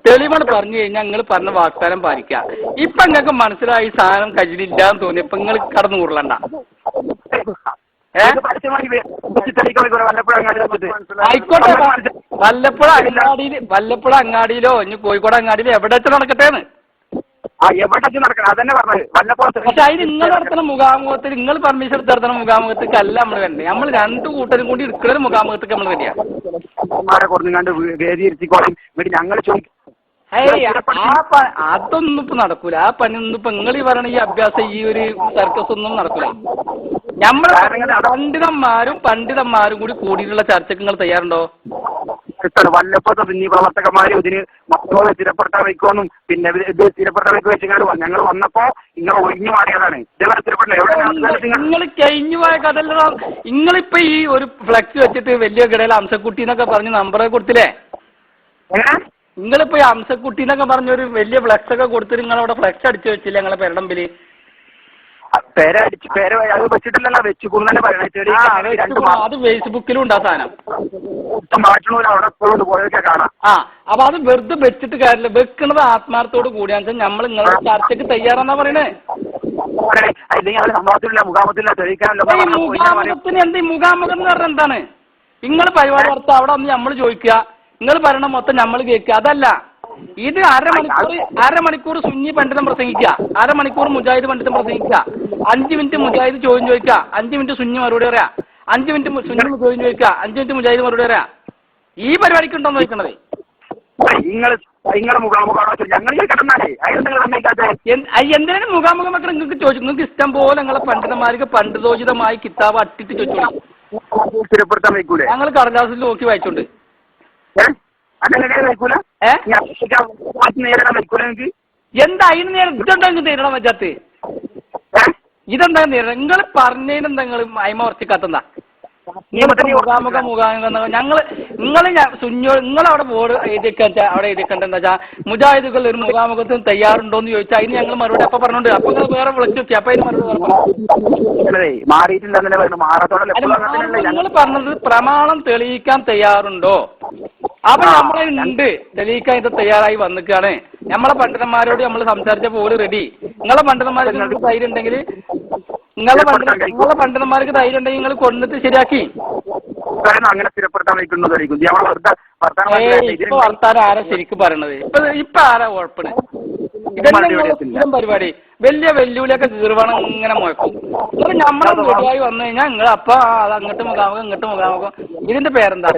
തെളിവാണ് പറഞ്ഞു കഴിഞ്ഞാൽ നിങ്ങൾ പറഞ്ഞ വാഗ്ദാനം പാലിക്കുക. ഇപ്പൊ നിങ്ങൾക്ക് മനസ്സിലായി സാധനം കയ്യിലില്ലാന്ന് തോന്നി. ഇപ്പൊ നിങ്ങൾ കടന്നു കൂറലണ്ട. ആയിക്കോട്ടെ, വല്ലപ്പുഴ അങ്ങാടിയിലോ ഇനി കോഴിക്കോട് അങ്ങാടിയിലോ എവിടെ വെച്ച് നടക്കട്ടേന്ന്. പക്ഷെ അതിന് നിങ്ങൾ നടത്തുന്ന മുഖാമുഖത്തിൽ നിങ്ങൾ പെർമിഷൻ എടുത്ത് നടത്തുന്ന മുഖാമുഖത്തേക്ക് അല്ല നമ്മൾ വേണ്ടേ. നമ്മൾ 2 കൂട്ടരും കൂടി എടുക്കുന്ന മുഖാമുഖത്തേക്ക് നമ്മൾ വരിക. അതൊന്നും ഇപ്പൊ നടക്കൂല. ആ പണി ഒന്നും ഇപ്പൊ നിങ്ങൾ ഈ പറയണ ഈ അഭ്യാസം ഈ ഒരു സർക്കസ് ഒന്നും നടക്കൂല. നമ്മൾ പണ്ഡിതന്മാരും കൂടി കൂടിയിട്ടുള്ള ചർച്ചയ്ക്ക് നിങ്ങൾ തയ്യാറുണ്ടോ? വല്ലപ്പോഴത്തെ പിന്നീ പ്രവർത്തകന്മാരും ഇതിന് മക്കളോട് സ്ഥിരപ്പെട്ട വയ്ക്കുമെന്നും പിന്നെ ഇത് സ്ഥിരപ്പെട്ട വയ്ക്ക് വെച്ചാൽ ഞങ്ങൾ വന്നപ്പോ നിങ്ങൾ ഒഴിഞ്ഞു മാറിയതാണ്. നിങ്ങൾ കഴിഞ്ഞു പോയ കഥല്ലോ. നിങ്ങളിപ്പോ ഈ ഒരു ഫ്ലെക്സ് വെച്ചിട്ട് വലിയ കിടയിൽ അംസക്കുട്ടി എന്നൊക്കെ പറഞ്ഞ് നമ്പറെ കൊടുത്തില്ലേ? നിങ്ങളിപ്പോ ഈ അംസക്കുട്ടി എന്നൊക്കെ പറഞ്ഞൊരു വലിയ ഫ്ലെക്സ് ഒക്കെ കൊടുത്തിട്ട് നിങ്ങളവിടെ ഫ്ലെക്സ് അടിച്ചു വെച്ചില്ല നിങ്ങളെ പെരടമ്പില്? അത് ഫേസ്ബുക്കിലും ഉണ്ട് ആ സാധനം. ആ അപ്പൊ അത് വെറുതെ വെച്ചിട്ട് കാര്യമില്ല. വെക്കുന്നത് ആത്മാർത്ഥത്തോട് കൂടിയാന്ന് വെച്ചാൽ നമ്മൾ നിങ്ങളെ ചർച്ചയ്ക്ക് തയ്യാറാന്നാ പറയണേ. മുഖാമുഖത്തിന് എന്ത് മുഖാമുഖം എന്ന് പറഞ്ഞാൽ എന്താണ്? നിങ്ങൾ പരിപാടി നടത്തുക, അവിടെ വന്ന് നമ്മൾ ചോദിക്കുക, നിങ്ങൾ പറയണ മൊത്തം നമ്മൾ കേൾക്കുക. അതല്ല, ഇത് അരമണിക്കൂർ സുന്നി പണ്ഡിതം പ്രസംഗിക്കുക, അരമണിക്കൂർ മുജാഹിദ് പണ്ഡിതം പ്രസംഗിക്കുക, 5 മിനിറ്റ് മുജാഹിദ് ചോദ്യം ചോദിക്കുക, 5 മിനിറ്റ് സുന്നി മറുപടി പറയാ. 5 മിനിറ്റ് സുന്നിന് ചോദ്യം ചോദിക്കുക, 5 മിനിറ്റ് മുജാഹിദ് മറുപടി തരാം. ഈ പരിപാടിക്ക് ഉണ്ടോ ചോദിക്കണത്? നിങ്ങളെ മുഖാമുഖമാണോ ഞങ്ങൾ കിടന്നാലേ എന്തിനാണ് മുഖാമുഖം വെക്കണം? നിങ്ങൾക്ക് ചോദിച്ചു, നിങ്ങൾക്ക് ഇഷ്ടം പോലെ നിങ്ങളെ പണ്ഡിതന്മാർക്ക് പണ്ഡിതോചിതമായി കിതാബ് അട്ടിട്ട് ചോദിച്ചോളൂ. സ്ഥിരപ്പെടുത്താൻ വയ്ക്കൂലേ? ഞങ്ങൾ കടലാസിൽ നോക്കി വായിച്ചോണ്ട് നേരിടാൻ വയ്ക്കൂല എനിക്ക് എന്താ അതിന് നേരം ഇതെന്താ നേരിടാൻ പറ്റാത്ത? ഇതെന്താ നേരിടാൻ? നിങ്ങൾ പറഞ്ഞതിനെന്താ നിങ്ങൾ അയിമ ഉറച്ചിക്കാത്തെന്താ? മുഖാമുഖം നിങ്ങളവിടെ ബോർഡ് എഴുതിക്കാൻ അവിടെ എഴുതിക്കണ്ട എന്താ വെച്ചാൽ മുജാഹിദുകൾ ഒരു മുഖാമുഖത്തിന് തയ്യാറുണ്ടോന്ന് ചോദിച്ചാൽ അതിന് ഞങ്ങൾ മറുപടി അപ്പൊ പറഞ്ഞോണ്ട് അപ്പൊ നിങ്ങൾ വേറെ വിളിച്ചു നോക്കി അപ്പൊ അതിന് മറുപടി നിങ്ങൾ പറഞ്ഞത് പ്രമാണം തെളിയിക്കാൻ തയ്യാറുണ്ടോ? അപ്പൊ നമ്മളുണ്ട് തെളിയിക്കാൻ ഇത് തയ്യാറായി വന്നിക്കാണ്. നമ്മളെ പണ്ഡിതന്മാരോട് നമ്മൾ സംസാരിച്ചപ്പോൾ ഓര് റെഡി. നിങ്ങളെ പണ്ഡിതന്മാർക്ക് ധൈര്യം ഉണ്ടെങ്കിൽ നിങ്ങളെ പണ്ഡിതന്മാർക്ക് ധൈര്യം ഉണ്ടെങ്കിൽ നിങ്ങൾ കൊണ്ടിട്ട് ശരിയാക്കി. അങ്ങനെ സ്ഥിരപ്പെടുത്താൻ ഇപ്പൊ വർത്താനം ആരാ ശരിക്കും പറയണത്? ഇപ്പൊ ആരാ ഉഴപ്പണ്? ഇതെല്ലാം പരിപാടി വലിയ വെല്ലുവിളിയൊക്കെ തീർവണം ഇങ്ങനെ മുഴക്കും. നിങ്ങൾ നമ്മളെ റെഡിയായി വന്നു കഴിഞ്ഞാൽ നിങ്ങൾ അപ്പൊ അത് അങ്ങോട്ട് മുഖാമുഖം ഇങ്ങോട്ട് മുഖാമുഖം. ഇതിന്റെ പേരെന്താ?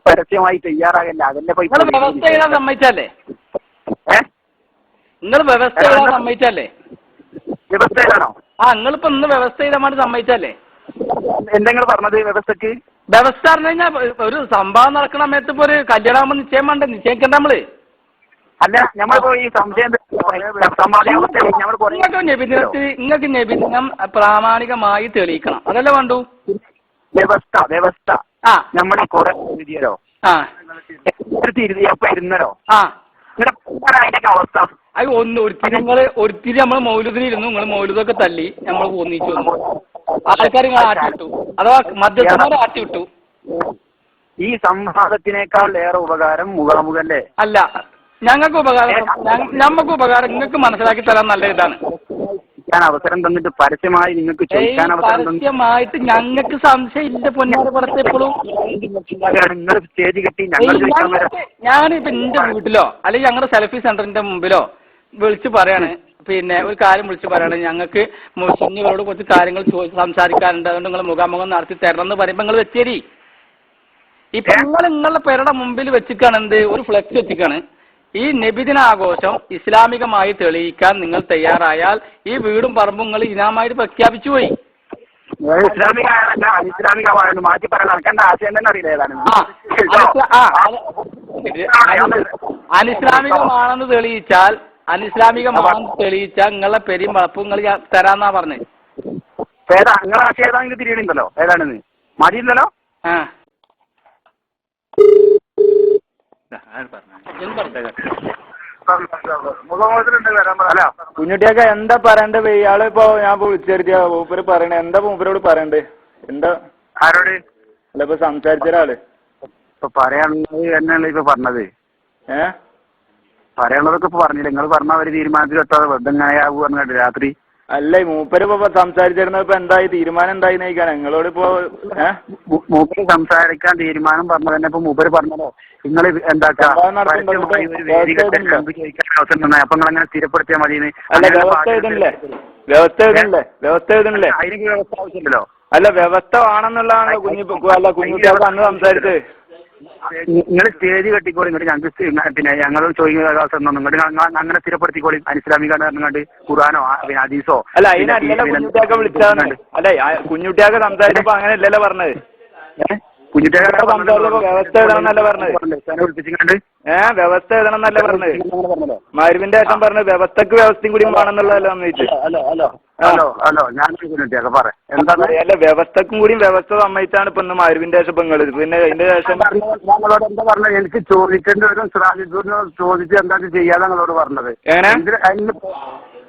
പരസ്യമായി തയ്യാറാകല്ല. അതിന്റെ നിങ്ങൾ വ്യവസ്ഥ ചെയ്താൽ സമ്മതിച്ചല്ലേ? നിങ്ങൾ വ്യവസ്ഥ ചെയ്താൽ സമ്മതിച്ചല്ലേ? വ്യവസ്ഥ ഏതാണോ? നിങ്ങളിപ്പോ ഇന്ന് വ്യവസ്ഥ ചെയ്താൽ വേണ്ടി സമ്മതിച്ചല്ലേ? എന്തെങ്കിലും പറഞ്ഞത് വ്യവസ്ഥക്ക്? വ്യവസ്ഥ പറഞ്ഞു കഴിഞ്ഞാൽ ഒരു സംഭവം നടക്കണ സമയത്ത് ഇപ്പൊ ഒരു കല്യാണം നിശ്ചയം വേണ്ട, നിശ്ചയിക്കണ്ട നമ്മള്. അല്ല നമ്മളിപ്പോ ഈ സംശയം നിങ്ങൾക്ക് നബിദിനം പ്രാമാണികമായി തെളിയിക്കണം, അതല്ലേ വേണ്ടു? വ്യവസ്ഥ നമ്മളെ കുറെ എഴുതിയല്ലോ അപ്പൊ ഇരുന്നല്ലോ അതിന്റെ അവസ്ഥ അത് ഒരിത്തിരി നമ്മൾ മൗലൂദിന് ഇരുന്നു, നിങ്ങൾ മൗലൂദൊക്കെ തല്ലി നമ്മൾ ഒന്നിച്ചു വന്നു. ആൾക്കാർ നിങ്ങൾ ആട്ടി വിട്ടു, അഥവാ മധ്യസ്ഥന്മാരെ ആട്ടി വിട്ടു. ഈ സംവാദത്തിനേക്കാൾ ഏറെ ഉപകാരം മുഖാമുഖല്ലേ? അല്ല, ഞങ്ങൾക്ക് ഉപകാരം, ഞമ്മക്ക് ഉപകാരം നിങ്ങൾക്ക് മനസ്സിലാക്കി തരാൻ നല്ല ഇതാണ്. അവസരം തന്നിട്ട് പരസ്യമായി നിങ്ങൾക്ക് ചോദിക്കാൻ പരസ്യമായിട്ട് ഞങ്ങൾക്ക് സംശയം ഇല്ല പൊന്നാറ് പുറത്ത് എപ്പോഴും. നിങ്ങൾ സ്റ്റേജ് കെട്ടി ഞാനിപ്പോ എന്റെ വീട്ടിലോ അല്ലെങ്കിൽ ഞങ്ങളുടെ സെൽഫി സെന്ററിന്റെ മുമ്പിലോ വിളിച്ച് പറയാണ്, പിന്നെ ഒരു കാര്യം വിളിച്ച് പറയാണ്, ഞങ്ങൾക്ക് മുസ്ലിങ്ങളോട് കുറച്ച് കാര്യങ്ങൾ സംസാരിക്കാറുണ്ട്, അതുകൊണ്ട് നിങ്ങൾ മുഖാമുഖം നടത്തി തരണം എന്ന് പറയുമ്പോൾ നിങ്ങൾ വെച്ചേരി. ഇപ്പൊ നിങ്ങളുടെ പേരുടെ മുമ്പിൽ വെച്ചിക്കാണ് എന്ത് ഒരു ഫ്ലെക്സ് വെച്ചിക്കാണ്. ഈ നബിദിനാഘോഷം ഇസ്ലാമികമായി തെളിയിക്കാൻ നിങ്ങൾ തയ്യാറായാൽ ഈ വീടും പറമ്പും നിങ്ങൾ ഇനാമായിട്ട് പ്രഖ്യാപിച്ചു പോയി. അനിസ്ലാമികമാണെന്ന് തെളിയിച്ചാൽ നിങ്ങളെ പെരിയും വളപ്പും നിങ്ങൾ തരാന്നാ പറഞ്ഞത്. നിങ്ങളെ ആശയം ഏതാണെങ്കിലും തിരിയണിണ്ടല്ലോ ഏതാണെന്ന് മതിയില്ലല്ലോ. കുഞ്ഞുട്ടിയൊക്കെ എന്താ പറയണ്ടത്? ഇയാള് ഇപ്പൊ ഞാൻ വിളിച്ചെടുത്തിയ മൂപ്പര് പറയണേ എന്താ മൂപ്പരോട് പറയണ്ടേ? എന്താ ആരോട്? അല്ല ഇപ്പൊ സംസാരിച്ച ഒരാള് ഇപ്പൊ പറയാനുള്ളത് തന്നെയല്ലേ ഇപ്പൊ പറഞ്ഞത്. പറയാനുള്ളതൊക്കെ ഇപ്പൊ പറഞ്ഞില്ല. നിങ്ങൾ പറഞ്ഞ ഒരു തീരുമാനത്തിൽ എത്താതെ വെറുതെ എങ്ങനെയാവൂ പറഞ്ഞിട്ട് രാത്രി. അല്ല മൂപ്പര് ഇപ്പൊ സംസാരിച്ചിരുന്നത് ഇപ്പൊ എന്തായി തീരുമാനം എന്തായി നയിക്കാൻ നിങ്ങളോട് ഇപ്പൊ മൂപ്പര് സംസാരിക്കാൻ തീരുമാനം പറഞ്ഞത് തന്നെ ഇപ്പൊ മൂപ്പര് പറഞ്ഞല്ലോ നിങ്ങൾ എന്താക്കാ അപ്പൊ നിങ്ങളങ്ങനെ സ്ഥിരപ്പെടുത്തിയാൽ മതി. അല്ല വ്യവസ്ഥ എഴുതണില്ലേ? അതിന് വ്യവസ്ഥ ആവശ്യമില്ലല്ലോ. അല്ല വ്യവസ്ഥ ആണെന്നുള്ളതാണ് കുഞ്ഞുട്ടിയൊക്കെ അന്ന് സംസാരിച്ചത്. നിങ്ങൾ സ്റ്റേജ് കെട്ടിക്കോളി, ഇങ്ങോട്ട് ഞങ്ങൾക്ക് പിന്നെ ഞങ്ങളോട് ചോദിക്കുന്ന അവസരം ഇങ്ങോട്ട് അങ്ങനെ സ്ഥിരപ്പെടുത്തിക്കോളി. അനിസ്ലാമികാണ് പറഞ്ഞാണ്ട് ഖുർആനോ പിന്നെ ഹദീസോ. അല്ല അതിനല്ലല്ലോ കുഞ്ഞുട്ടിയൊക്കെ വിളിച്ചാണ്. അല്ലെ കുഞ്ഞുട്ടിയൊക്കെ സംസാരിച്ചപ്പോ അങ്ങനെ അല്ലല്ലോ പറഞ്ഞത്. കുഞ്ഞുട്ടിയൊക്കെ വ്യവസ്ഥ എഴുതണമെന്നല്ല പറഞ്ഞത്. വ്യവസ്ഥ എഴുതണമെന്നല്ല പറഞ്ഞത്. മരുവിന്റെ ശേഷം പറഞ്ഞത് വ്യവസ്ഥക്ക് വ്യവസ്ഥയും കൂടി വേണമെന്നുള്ളതല്ലോ സമ്മതിച്ചു. അല്ല വ്യവസ്ഥക്കും കൂടി വ്യവസ്ഥ സമ്മതിച്ചാണ് ഇപ്പൊ ഇന്ന് മരുവിന്റെ ശേഷം ഇപ്പൊ നിങ്ങള് പിന്നെ അതിന്റെ ശേഷം ഞങ്ങളോട് എന്താ പറഞ്ഞത്? എനിക്ക് ചോദിക്കേണ്ട ഒരു ചോദിച്ച് എന്താ ചെയ്യാതെ ഞങ്ങളോട് പറഞ്ഞത്.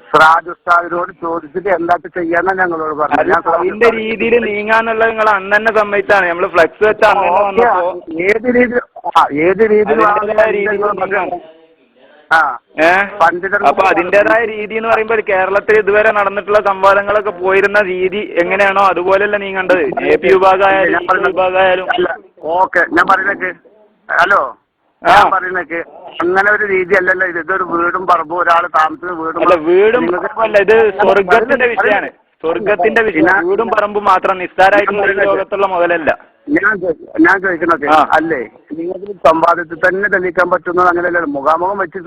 സിറാജ് ഉസ്താദിനോട് ചോദിച്ചിട്ട് എന്താ ചെയ്യാന്നാ ഞങ്ങളോട് പറഞ്ഞത്. അതിന്റെ രീതിയിൽ നീങ്ങാന്നുള്ളത് നിങ്ങൾ അന്ന് തന്നെ സമ്മതിച്ചാണ്. നമ്മള് ഫ്ലെക്സ് വെച്ച ഏത് രീതിയിൽ അപ്പൊ അതിന്റേതായ രീതി എന്ന് പറയുമ്പോൾ കേരളത്തിൽ ഇതുവരെ നടന്നിട്ടുള്ള സംവാദങ്ങളൊക്കെ പോയിരുന്ന രീതി എങ്ങനെയാണോ അതുപോലെയല്ല നീങ്ങേണ്ടത്. AP വിഭാഗമായാലും ഓക്കെ ഞാൻ പറയുന്നേക്ക്. ഹലോ ഞാൻ പറയുന്നേക്ക് അങ്ങനെ ഒരു രീതി അല്ലല്ലോ ഇത്. ഇതൊരു വീടും പറമ്പും ഒരാൾ താമസിക്കുന്ന വീടും അല്ല ഇത് സ്വർഗത്തിന്റെ വിഷയമാണ്. സ്വർഗത്തിന്റെ വിഷയം വീടും പറമ്പും മാത്രം നിസ്സാരമായിട്ടുള്ള ഈ ലോകത്തുള്ള മുതലല്ല. ഞാൻ ചോദിക്കണത് അല്ലേ, നിങ്ങൾക്ക് സമ്പാദ്യത്തിൽ തന്നെ തെളിയിക്കാൻ പറ്റുന്നത് അങ്ങനെയല്ല. മുഖാമുഖം വെച്ച്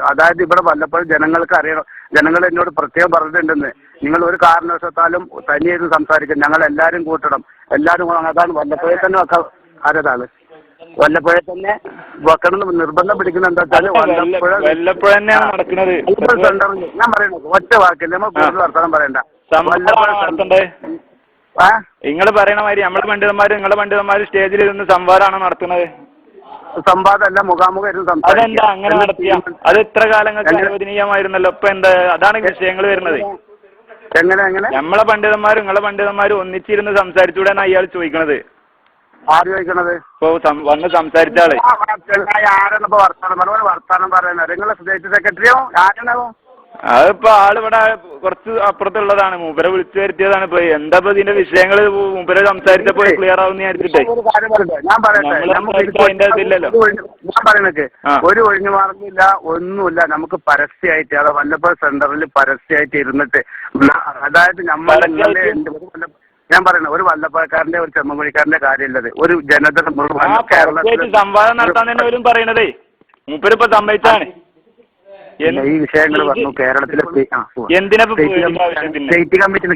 അതായത് ഇവിടെ വല്ലപ്പോഴും ജനങ്ങൾക്ക് അറിയണം. ജനങ്ങൾ എന്നോട് പ്രത്യേകം പറഞ്ഞിട്ടുണ്ടെന്ന്, നിങ്ങൾ ഒരു കാരണവശാലും തനിയായിട്ട് സംസാരിക്കും, ഞങ്ങൾ എല്ലാവരും കൂട്ടണം, എല്ലാവരും അതാണ് വല്ലപ്പോഴേ തന്നെ വെക്കാം. ആരതാണ് വല്ലപ്പോഴേ തന്നെ വെക്കണം നിർബന്ധം പിടിക്കുന്ന എന്താ വെച്ചാൽ വല്ലപ്പോഴ തന്നെയാണ് നടക്കുന്നത്. ഞാൻ പറയണത് ഒറ്റ വാക്കില്ല, നമ്മൾ കൂടുതൽ വർത്തമാനം പറയണ്ട. നിങ്ങൾ പറയണ മാതിരി നമ്മളെ പണ്ഡിതന്മാര് സ്റ്റേജിൽ ഇരുന്ന് സംവാദമാണ് നടത്തുന്നത്. സംവാദമല്ല, മുഖാമുഖം. അതെന്താ അങ്ങനെ നടത്തിയ? അത് ഇത്ര കാലങ്ങൾക്ക് അനുവദനീയമായിരുന്നല്ലോ. ഇപ്പൊ എന്താ അതാണ് വിഷയങ്ങൾ വരുന്നത്. എങ്ങനെ നമ്മളെ പണ്ഡിതന്മാരും ഒന്നിച്ചിരുന്ന് സംസാരിച്ചൂടെയാണ് അയാൾ ചോദിക്കണത്. ആര് ചോദിക്കണത്? ഇപ്പൊ വന്ന് സംസാരിച്ച ആള് ആരാണിപ്പോ വർത്താനം പറയുന്നത്? നിങ്ങളെ സ്റ്റേറ്റ് സെക്രട്ടറിയോ ആരാണോ? അതിപ്പോ ആളിവിടെ കുറച്ച് അപ്പുറത്തുള്ളതാണ്. മൂപ്പരെ വിളിച്ചു വരുത്തിയതാണ്. ഇപ്പൊ എന്താ ഇതിന്റെ വിഷയങ്ങൾ മൂപ്പരെ സംസാരിച്ചപ്പോ ക്ലിയർ ആവുന്ന വിചാരിച്ചിട്ടേ. ഞാൻ പറയണക്ക് ഒരു ഒഴിഞ്ഞു മാറുന്നില്ല, ഒന്നുമില്ല. നമുക്ക് പരസ്യമായിട്ട് അത് വല്ലപ്പോഴും സെന്ററിൽ പരസ്യമായിട്ട് ഇരുന്നിട്ട്, അതായത് ഞാൻ പറയുന്നത് ഒരു വല്ലപ്പഴക്കാരന്റെ ഒരു ചെമ്മൻകുഴിക്കാരന്റെ കാര്യമില്ലത്, ഒരു ജനത കേരളത്തിൽ സംവാദം നടത്താൻ തന്നെ അവരും പറയണതേ. മൂപ്പരിപ്പോ സമ്മതിച്ചാണ് ഈ വിഷയങ്ങൾ വന്നു. കേരളത്തിലെ സ്റ്റേറ്റ് കമ്മിറ്റി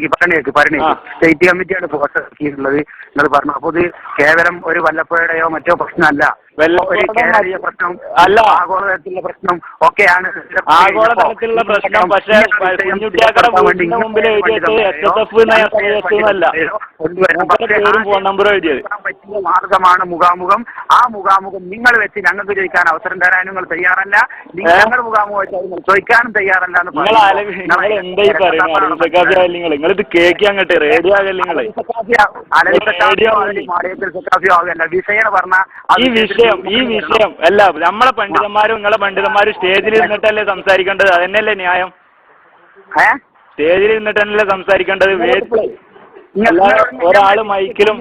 സ്റ്റേറ്റ് കമ്മിറ്റിയാണ് ഫോഴ്സാക്കിയിട്ടുള്ളത് നിങ്ങൾ പറഞ്ഞു. അപ്പൊ ഇത് കേവലം ഒരു വല്ലപ്പുഴയുടെയോ മറ്റോ പ്രശ്നമല്ല, ഒരു കേരളീയ പ്രശ്നം അല്ല, ആഗോളതലത്തിലുള്ള പ്രശ്നം ഒക്കെയാണ്. ആഗോളതലത്തിലുള്ള പ്രശ്നം. പക്ഷേ മാർഗമാണ് മുഖാമുഖം. ആ മുഖാമുഖം നിങ്ങൾ വെച്ച് ഞങ്ങൾക്ക് ചോദിക്കാൻ അവസരം തരാൻ നിങ്ങൾ തയ്യാറല്ല. ഞങ്ങൾ മുഖാമുഖം ചോദിക്കാനും തയ്യാറല്ല എന്ന് ഈ വിഷയം അല്ല. നമ്മളെ പണ്ഡിതന്മാരും നിങ്ങളെ പണ്ഡിതന്മാരും സ്റ്റേജിൽ ഇരുന്നിട്ടല്ലേ സംസാരിക്കേണ്ടത്? അതന്നെയല്ലേ ന്യായം. സ്റ്റേജിൽ ഇരുന്നിട്ടല്ലേ സംസാരിക്കേണ്ടത്. ഒരാള് മൈക്കിലും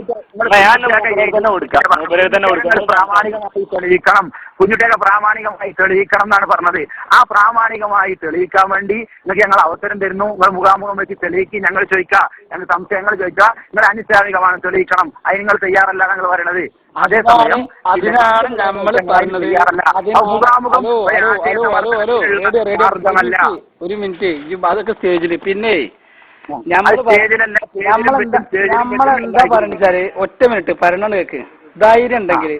പ്രാമാണികമായി തെളിയിക്കണം, കുഞ്ഞുട്ടിയൊക്കെ പ്രാമാണികമായി തെളിയിക്കണം എന്നാണ് പറഞ്ഞത്. ആ പ്രാമാണികമായി തെളിയിക്കാൻ വേണ്ടി നിങ്ങൾക്ക് ഞങ്ങൾ അവസരം തരുന്നു. നിങ്ങൾ മുഖാമുഖം വെച്ച് തെളിയിക്കും, ഞങ്ങൾ ചോദിക്കാം, ഞങ്ങൾ സംശയങ്ങൾ ചോദിക്കാം. നിങ്ങൾ അനിസ്ലാമികമാണ് തെളിയിക്കണം, അതിന് നിങ്ങൾ തയ്യാറല്ല ഞങ്ങൾ പറയണത്. അതേസമയം അതിനാണ് നമ്മൾ പറഞ്ഞത്. ഒരു മിനിറ്റ്, അതൊക്കെ സ്റ്റേജിൽ. പിന്നെ നമ്മളെന്താ പറഞ്ഞാല് ഒറ്റ മിനിറ്റ് പറയണ കേക്ക്. ധൈര്യം ഉണ്ടെങ്കിൽ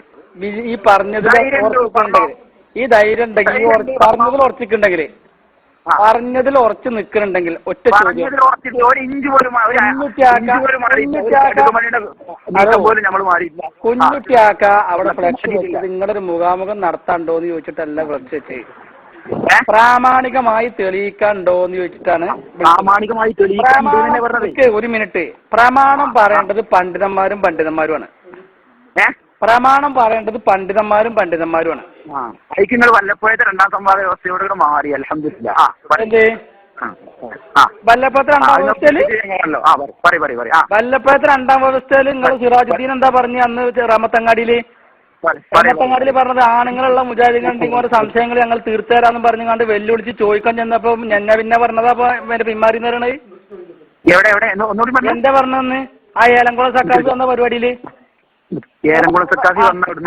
ഈ പറഞ്ഞതിൽ ഉറച്ചിട്ടുണ്ടെങ്കിൽ, ഈ ധൈര്യം ഉണ്ടെങ്കിൽ പറഞ്ഞതിൽ ഉറച്ചിട്ടുണ്ടെങ്കിൽ, പറഞ്ഞതിൽ ഉറച്ചു നിൽക്കുന്നുണ്ടെങ്കിൽ ഒറ്റ ചോദ്യം, കുഞ്ഞുട്ടിയാക്ക അവിടെ ഫ്ലക്സ് വെച്ചത് നിങ്ങളൊരു മുഖാമുഖം നടത്താണ്ടോന്ന് ചോദിച്ചിട്ടല്ല ഫ്ലക്സ് വെച്ച്, പ്രാമാണികമായി തെളിയിക്കാണ്ടോന്ന് ചോദിച്ചിട്ടാണ്. പ്രാമാണികമായി ഒരു മിനിറ്റ്, പ്രമാണം പറയേണ്ടത് പണ്ഡിതന്മാരുമാണ്. പ്രമാണം പറയേണ്ടത് പണ്ഡിതന്മാരുമാണ്. നിങ്ങൾ വല്ലപ്പോഴത്തെ രണ്ടാം സംവാദ വ്യവസ്ഥയോട് മാറി. അൽഹംദുലില്ലാ. വല്ലപ്പോഴത്തെ രണ്ടാം വ്യവസ്ഥയില് നിങ്ങൾ സിറാജുദ്ദീൻ എന്താ പറഞ്ഞു അന്ന് റഹ്മത്തങ്ങാടിയില് പറഞ്ഞത്? ആണുങ്ങളുള്ള മുജാഹിദീൻ സംശയങ്ങൾ ഞങ്ങൾ തീർത്തു തരാന്ന് പറഞ്ഞുകൊണ്ട് വെല്ലുവിളിച്ച് ചോദിക്കാൻ ചെന്നപ്പോ പിന്നെ പറഞ്ഞതാ പിന്മാറി പറയണത്. എന്താ പറഞ്ഞന്ന് ആ ഏലംകുളം സക്കാഫി വന്ന പരിപാടിയില്?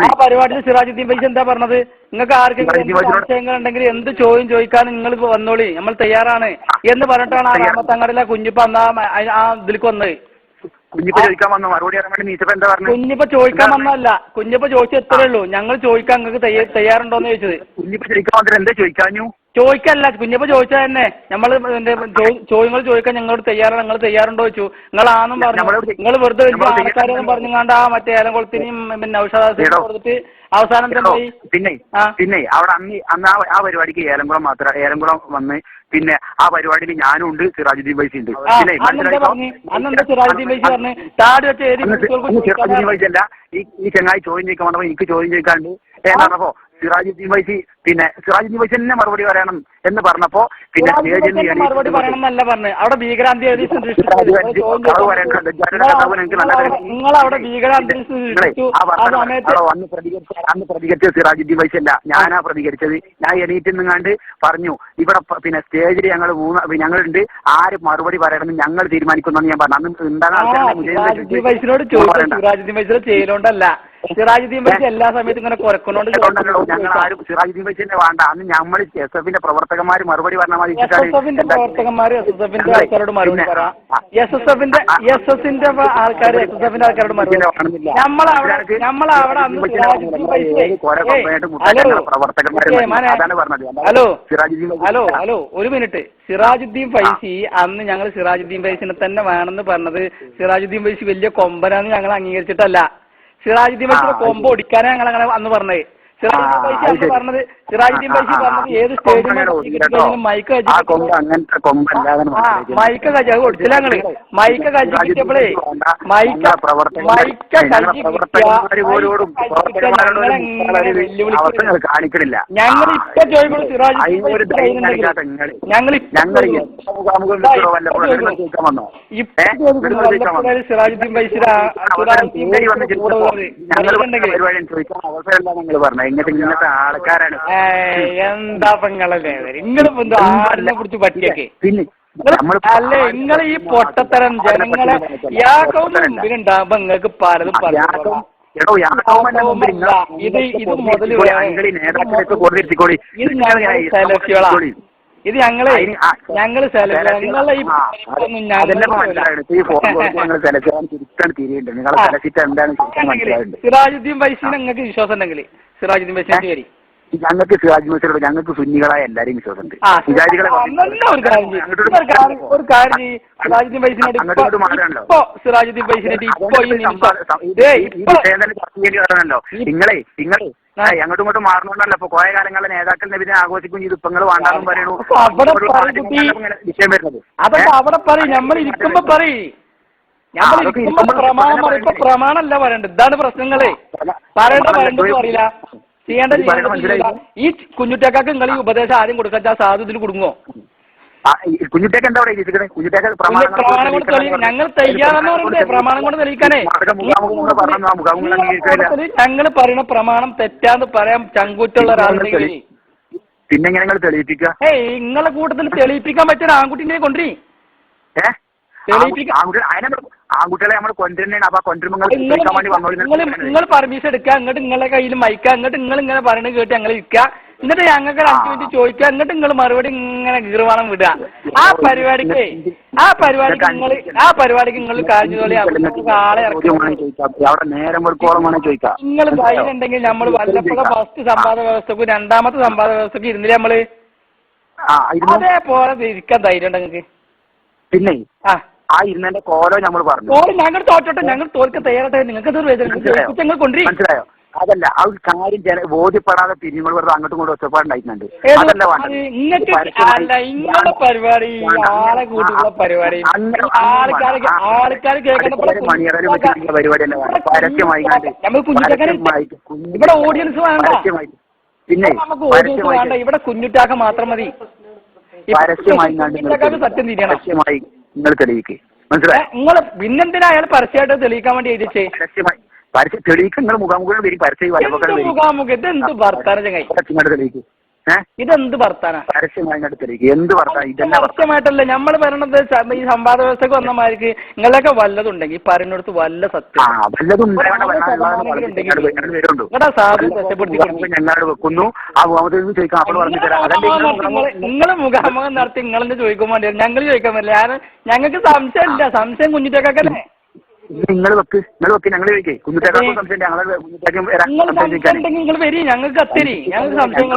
ആ പരിപാടിയിൽ സിറാജുദ്ദീൻ പൈസ എന്താ പറഞ്ഞത്? നിങ്ങൾക്ക് ആർക്കെങ്കിലും സംശയങ്ങൾ ഉണ്ടെങ്കിൽ എന്ത് ചോദിക്കാൻ നിങ്ങൾ വന്നോളി, നമ്മൾ തയ്യാറാണ് എന്ന് പറഞ്ഞിട്ടാണ് ആ രാമത്തങ്ങാടിലെ കുഞ്ഞിപ്പ അന്ന് ആ ഇതിലേക്ക് വന്നത്. കുഞ്ഞിപ്പ ചോദിക്കാൻ വന്നല്ല, കുഞ്ഞിപ്പ ചോദിച്ചു എത്രയേ ഉള്ളൂ, ഞങ്ങൾ ചോദിക്കാൻ നിങ്ങൾക്ക് തയ്യാറുണ്ടോന്ന് ചോദിച്ചത്. കുഞ്ഞിപ്പ ചോദിക്കാൻ എന്താ ചോദിക്കാഞ്ഞു? ചോദിക്കല്ല, കുഞ്ഞിപ്പ ചോദിച്ചാൽ തന്നെ നമ്മൾ ചോദ്യങ്ങൾ ചോദിക്കാൻ ഞങ്ങളോട് തയ്യാറാണ്, നിങ്ങൾ തയ്യാറുണ്ടോ ചോദിച്ചു. നിങ്ങളാന്നും പറഞ്ഞു, നിങ്ങൾ വെറുതെ വലിയ ആൾക്കാരെന്നും പറഞ്ഞുകൊണ്ട് ആ മറ്റേ ഏലംകുളത്തിനെയും പിന്നെ ഔഷധാസിനും കൊടുത്തിട്ട് അവസാനം പിന്നെ അവിടെ അന്ന് ആ പരിപാടിക്ക് ഏലംകുളം വന്ന് പിന്നെ ആ പരിപാടിയിൽ ഞാനും ഉണ്ട്, സിറാജുദ്ദീൻ വൈസി ഉണ്ട്. സിറാജുദ്ദീൻ വൈസി പറഞ്ഞു സിറാജുദ്ദീൻ വൈസി അല്ല, ഈ ചങ്ങായി ചോദ്യം ചോദിക്കാൻ വന്നപ്പോ എനിക്ക് ചോദ്യം ചോദിക്കാണ്ട് പറഞ്ഞപ്പോ സിറാജുദ്ദീൻ വൈസി പിന്നെ സിറാജുദ്ദീൻ വൈസി തന്നെ മറുപടി പറയണം എന്ന് പറഞ്ഞപ്പോ പിന്നെ മറുപടി പറയണം എന്നല്ല പറഞ്ഞു. അവിടെ ഭീകരാന്തി നിങ്ങൾ അവിടെ ഭീകരാന്തി അന്ന് പ്രതികരിച്ചത് സിറാജുദ്ദീൻ വൈസി അല്ല, ഞാനാ പ്രതികരിച്ചത്. ഞാൻ എണീറ്റ് നിങ്ങാണ്ട് പറഞ്ഞു ഇവിടെ പിന്നെ സ്റ്റേജിൽ ഞങ്ങളുണ്ട്, ആര് മറുപടി പറയണമെന്ന് ഞങ്ങൾ തീരുമാനിക്കുന്നു ഞാൻ പറഞ്ഞു. അന്ന് സിറാജുദ്ദീൻ വൈസിനോട് ചോദിച്ചു. സിറാജുദ്ദീൻ വൈസിയുടെ ചെയ്യലോണ്ടല്ല, സിറാജുദ്ദീൻ വൈസി എല്ലാ സമയത്തും ഇങ്ങനെ കുറക്കണോണ്ട് ഞങ്ങൾ ആരും സിറാജുദ്ദീൻ വൈസിനെ വേണ്ട. അന്ന് നമ്മൾ എസ്.എഫിന്റെ പ്രവർത്തകന്മാര് മറുപടി പറഞ്ഞാൽ മതി. എസ്.എഫിന്റെ പ്രവർത്തകന്മാര് എസ്.എഫിന്റെ ആൾക്കാരോട് മറുപടി പറയാം. എസ്.എസിന്റെ ആൾക്കാർ എസ്.എഫിന്റെ ആൾക്കാരോട് മറുപടി നമ്മളവിടെ ഹലോ ഒരു മിനിറ്റ്. സിറാജുദ്ദീൻ ഫൈസി അന്ന് ഞങ്ങൾ സിറാജുദ്ദീൻ ഫൈസിനെ തന്നെ വേണമെന്ന് പറഞ്ഞത് സിറാജുദ്ദീൻ ഫൈസി വലിയ കൊമ്പനാന്ന് ഞങ്ങൾ അംഗീകരിച്ചിട്ടല്ല. സിറാജുദ്ദീൻ ഫൈസിയുടെ കൊമ്പ് ഒടിക്കാനാണ് ഞങ്ങൾ അങ്ങനെ അന്ന് പറഞ്ഞത്. സിറാജുദ്ദീൻ ഫൈസി അന്ന് പറഞ്ഞത് ഏത് സ്റ്റേജിലും മൈക്ക് കൊടുത്തില്ല ഞങ്ങള്. മൈക്ക് കജി കിട്ടിയപ്പോഴേ കാണിക്കണില്ല. ഞങ്ങൾ ഇപ്പൊ ചോദിക്കുള്ളൂ സിറാജുദ്ദീൻ ഫൈസിയുടെ ഇങ്ങനത്തെ ആൾക്കാരാണ്. എന്താ പെങ്ങളല്ലേ നിങ്ങളിപ്പോ ആടിനെ കുറിച്ച് പറ്റിയൊക്കെ അല്ലേ? നിങ്ങൾ ഈ പൊട്ടത്തരം ജനങ്ങളെ യാക്കോണ്ടാകുമ്പോ നിങ്ങൾക്ക് പലതും പറയാം. ഇത് മുതൽ ഇത് ഞങ്ങൾ സെലക്ടുകളാ. ഇത് ഞങ്ങള് സിറാജുദ്ദീൻ ഫൈസിനെ നിങ്ങൾക്ക് വിശ്വാസം ഉണ്ടെങ്കിൽ സിറാജുദ്ദീൻ ഫൈസിനെ കയറി ഞങ്ങൾക്ക് സിറാജ് മത്സരം ഞങ്ങൾക്ക് സുന്നികളായ എല്ലാരെയും വിശ്വാസമുണ്ട്. ഒരു കാര്യം സിറാജുദ്ദീൻ ഫൈസിനോട് ഇപ്പൊ സിറാജുദ്ദീൻ ഫൈസിനായിട്ട് ണല്ലോ നിങ്ങളെ അങ്ങോട്ടും ഇങ്ങോട്ടും മാറണോണ്ടല്ലോ ഇപ്പൊ കുറെ കാലങ്ങളിലെ നേതാക്കളുടെ ഇതിനെ ആഘോഷിക്കും ചെയ്ത് ഇപ്പൊ നിങ്ങൾ വേണ്ടാന്നും പറയണു. വിഷയം വരുന്നത് അതൊക്കെ അവിടെ പറയും. നമ്മൾ ഇരിക്കുമ്പോ പറയും. പ്രമാണല്ല പറയണ്ടത്. ഇതാണ് പ്രശ്നങ്ങളെ. പറയേണ്ടത് പറയില്ല, ചെയ്യേണ്ട ഈ കുഞ്ഞുട്ടേക്കാക്ക് നിങ്ങൾ ഈ ഉപദേശം ആദ്യം കൊടുക്കാ സാധു ഇതിൽ കുടുങ്ങോ? കുഞ്ഞുട്ടേക്ക് എന്താ പറയുക? കുഞ്ഞുട്ടേക്ക് ഞങ്ങൾ തയ്യാറെന്ന് പറയുന്നത് പ്രമാണം കൊണ്ട് തെളിയിക്കാനേ. ഞങ്ങൾ പറയുന്ന പ്രമാണം തെറ്റാന്ന് പറയാൻ ചങ്കൂറ്റുള്ള ഒരാളുണ്ടെങ്കിൽ പിന്നെ എങ്ങനെ നിങ്ങൾ തെളിയിപ്പിക്കുക? നിങ്ങളെ കൂട്ടത്തിൽ തെളിയിപ്പിക്കാൻ പറ്റുന്ന ആൺകുട്ടിനെ കൊണ്ടുവരീ. ആൺകുട്ടികളെ നമ്മൾ കൊണ്ടുവരുന്നതാണ്. അപ്പൊ കൊണ്ടുവരുമ്പോൾ നിങ്ങൾ പെർമിഷൻ എടുക്കുക, അങ്ങോട്ട് നിങ്ങളെ കയ്യിൽ മയക്കുക, അങ്ങോട്ട് നിങ്ങൾ ഇങ്ങനെ പറയണത് കേട്ട് ഞങ്ങൾ ഇരിക്കുക. എന്നിട്ട് ഞങ്ങൾക്ക് 5 മിനിറ്റ് ചോദിക്കുക, എന്നിട്ട് നിങ്ങൾ മറുപടി ഇങ്ങനെ ഗീർവാണം വിടുക. ആ പരിപാടിക്ക് നിങ്ങൾ കാര്യജോളി ആളെ ഇറക്കി. നിങ്ങൾ ധൈര്യം ഉണ്ടെങ്കിൽ നമ്മൾ വല്ലപ്പോഴും ഫസ്റ്റ് സമ്പാദ വ്യവസ്ഥക്കും രണ്ടാമത്തെ സമ്പാദ വ്യവസ്ഥക്കും ഇരുന്നില്ല നമ്മള്. അതേപോലെ ഇരിക്കാൻ ധൈര്യം ഉണ്ട് നിങ്ങൾക്ക്. പിന്നെ ഇരുന്നതിന്റെ കോലോ നമ്മൾ പറഞ്ഞു. ഞങ്ങൾ തോറ്റോട്ടെ, ഞങ്ങൾ തോൽക്ക തയ്യാറട്ടെ. നിങ്ങൾക്ക് ഞങ്ങൾ കൊണ്ടുവരും. മനസ്സിലായോ? അതല്ല ആ ഒരു കാര്യം ബോധ്യപ്പെടാതെ പിരിഞ്ഞുങ്ങൾ വെറുതെ അങ്ങോട്ടും ഇങ്ങോട്ടും ഒച്ചപ്പാടുണ്ടായിട്ടുണ്ട്. ഇങ്ങനത്തെ പരിപാടി ആളെ കൂട്ടിയുള്ള പരിപാടി ആൾക്കാർ കേൾക്കേണ്ട പരിപാടി പരസ്യമായി ഇവിടെ ഓഡിയൻസ് വേണ്ട. പിന്നെ നമുക്ക് ഓഡിയൻസ് വേണ്ട, ഇവിടെ കുഞ്ഞുട്ടാക്ക മാത്രം മതി. പരസ്യമായി സത്യം തിരിയണം. നിങ്ങൾ തെളിയിക്ക്. മനസ്സിലായോ? നിങ്ങൾ പിന്നെന്തിനാ അയാൾ പരസ്യമായിട്ട് തെളിയിക്കാൻ വേണ്ടി എഴുതിച്ചേ? പരസ്യം തെളിയിക്ക്. നിങ്ങൾ മുഖാമുഖം വരും. പരസ്യം മുഖാമുഖം ഇതെന്ത് ഭർത്താനം ചങ്ങായി? തെളിയിക്ക്. ഇതെന്ത് ഭർത്താന? പരസ്യമായിട്ട് തെളിയിക്ക്. എന്ത് ഭർത്താനം? ഇതെല്ലാം പരസ്യമായിട്ടല്ല നമ്മൾ പറയണത്. ഈ സമ്പാദ വ്യവസ്ഥക്ക് വന്ന മാതിരിക്ക് നിങ്ങളൊക്കെ വല്ലതുണ്ടെങ്കിൽ പറയുന്നിടത്ത് വല്ല സത്യം ഞങ്ങളോട് വെക്കുന്നു. ആ മുഖാമുഖം ചോദിക്കാം. അപ്പോൾ പറഞ്ഞു തരാം. നിങ്ങൾ മുഖാമുഖം നടത്തി നിങ്ങളെന്നെ ചോദിക്കാൻ വേണ്ടി ഞങ്ങൾ ചോദിക്കാൻ പറ്റില്ല. ഞങ്ങൾക്ക് സംശയം ഇല്ല. സംശയം കുഞ്ഞിട്ടേക്കല്ലേ? നിങ്ങൾ വെക്ക്. ഞങ്ങൾ ചോദിക്കേ. കുഞ്ഞുട്ടേക്കും സംശയം നിങ്ങൾ വരി. ഞങ്ങൾക്ക് കത്തിരി. ഞങ്ങൾക്ക് സംശയം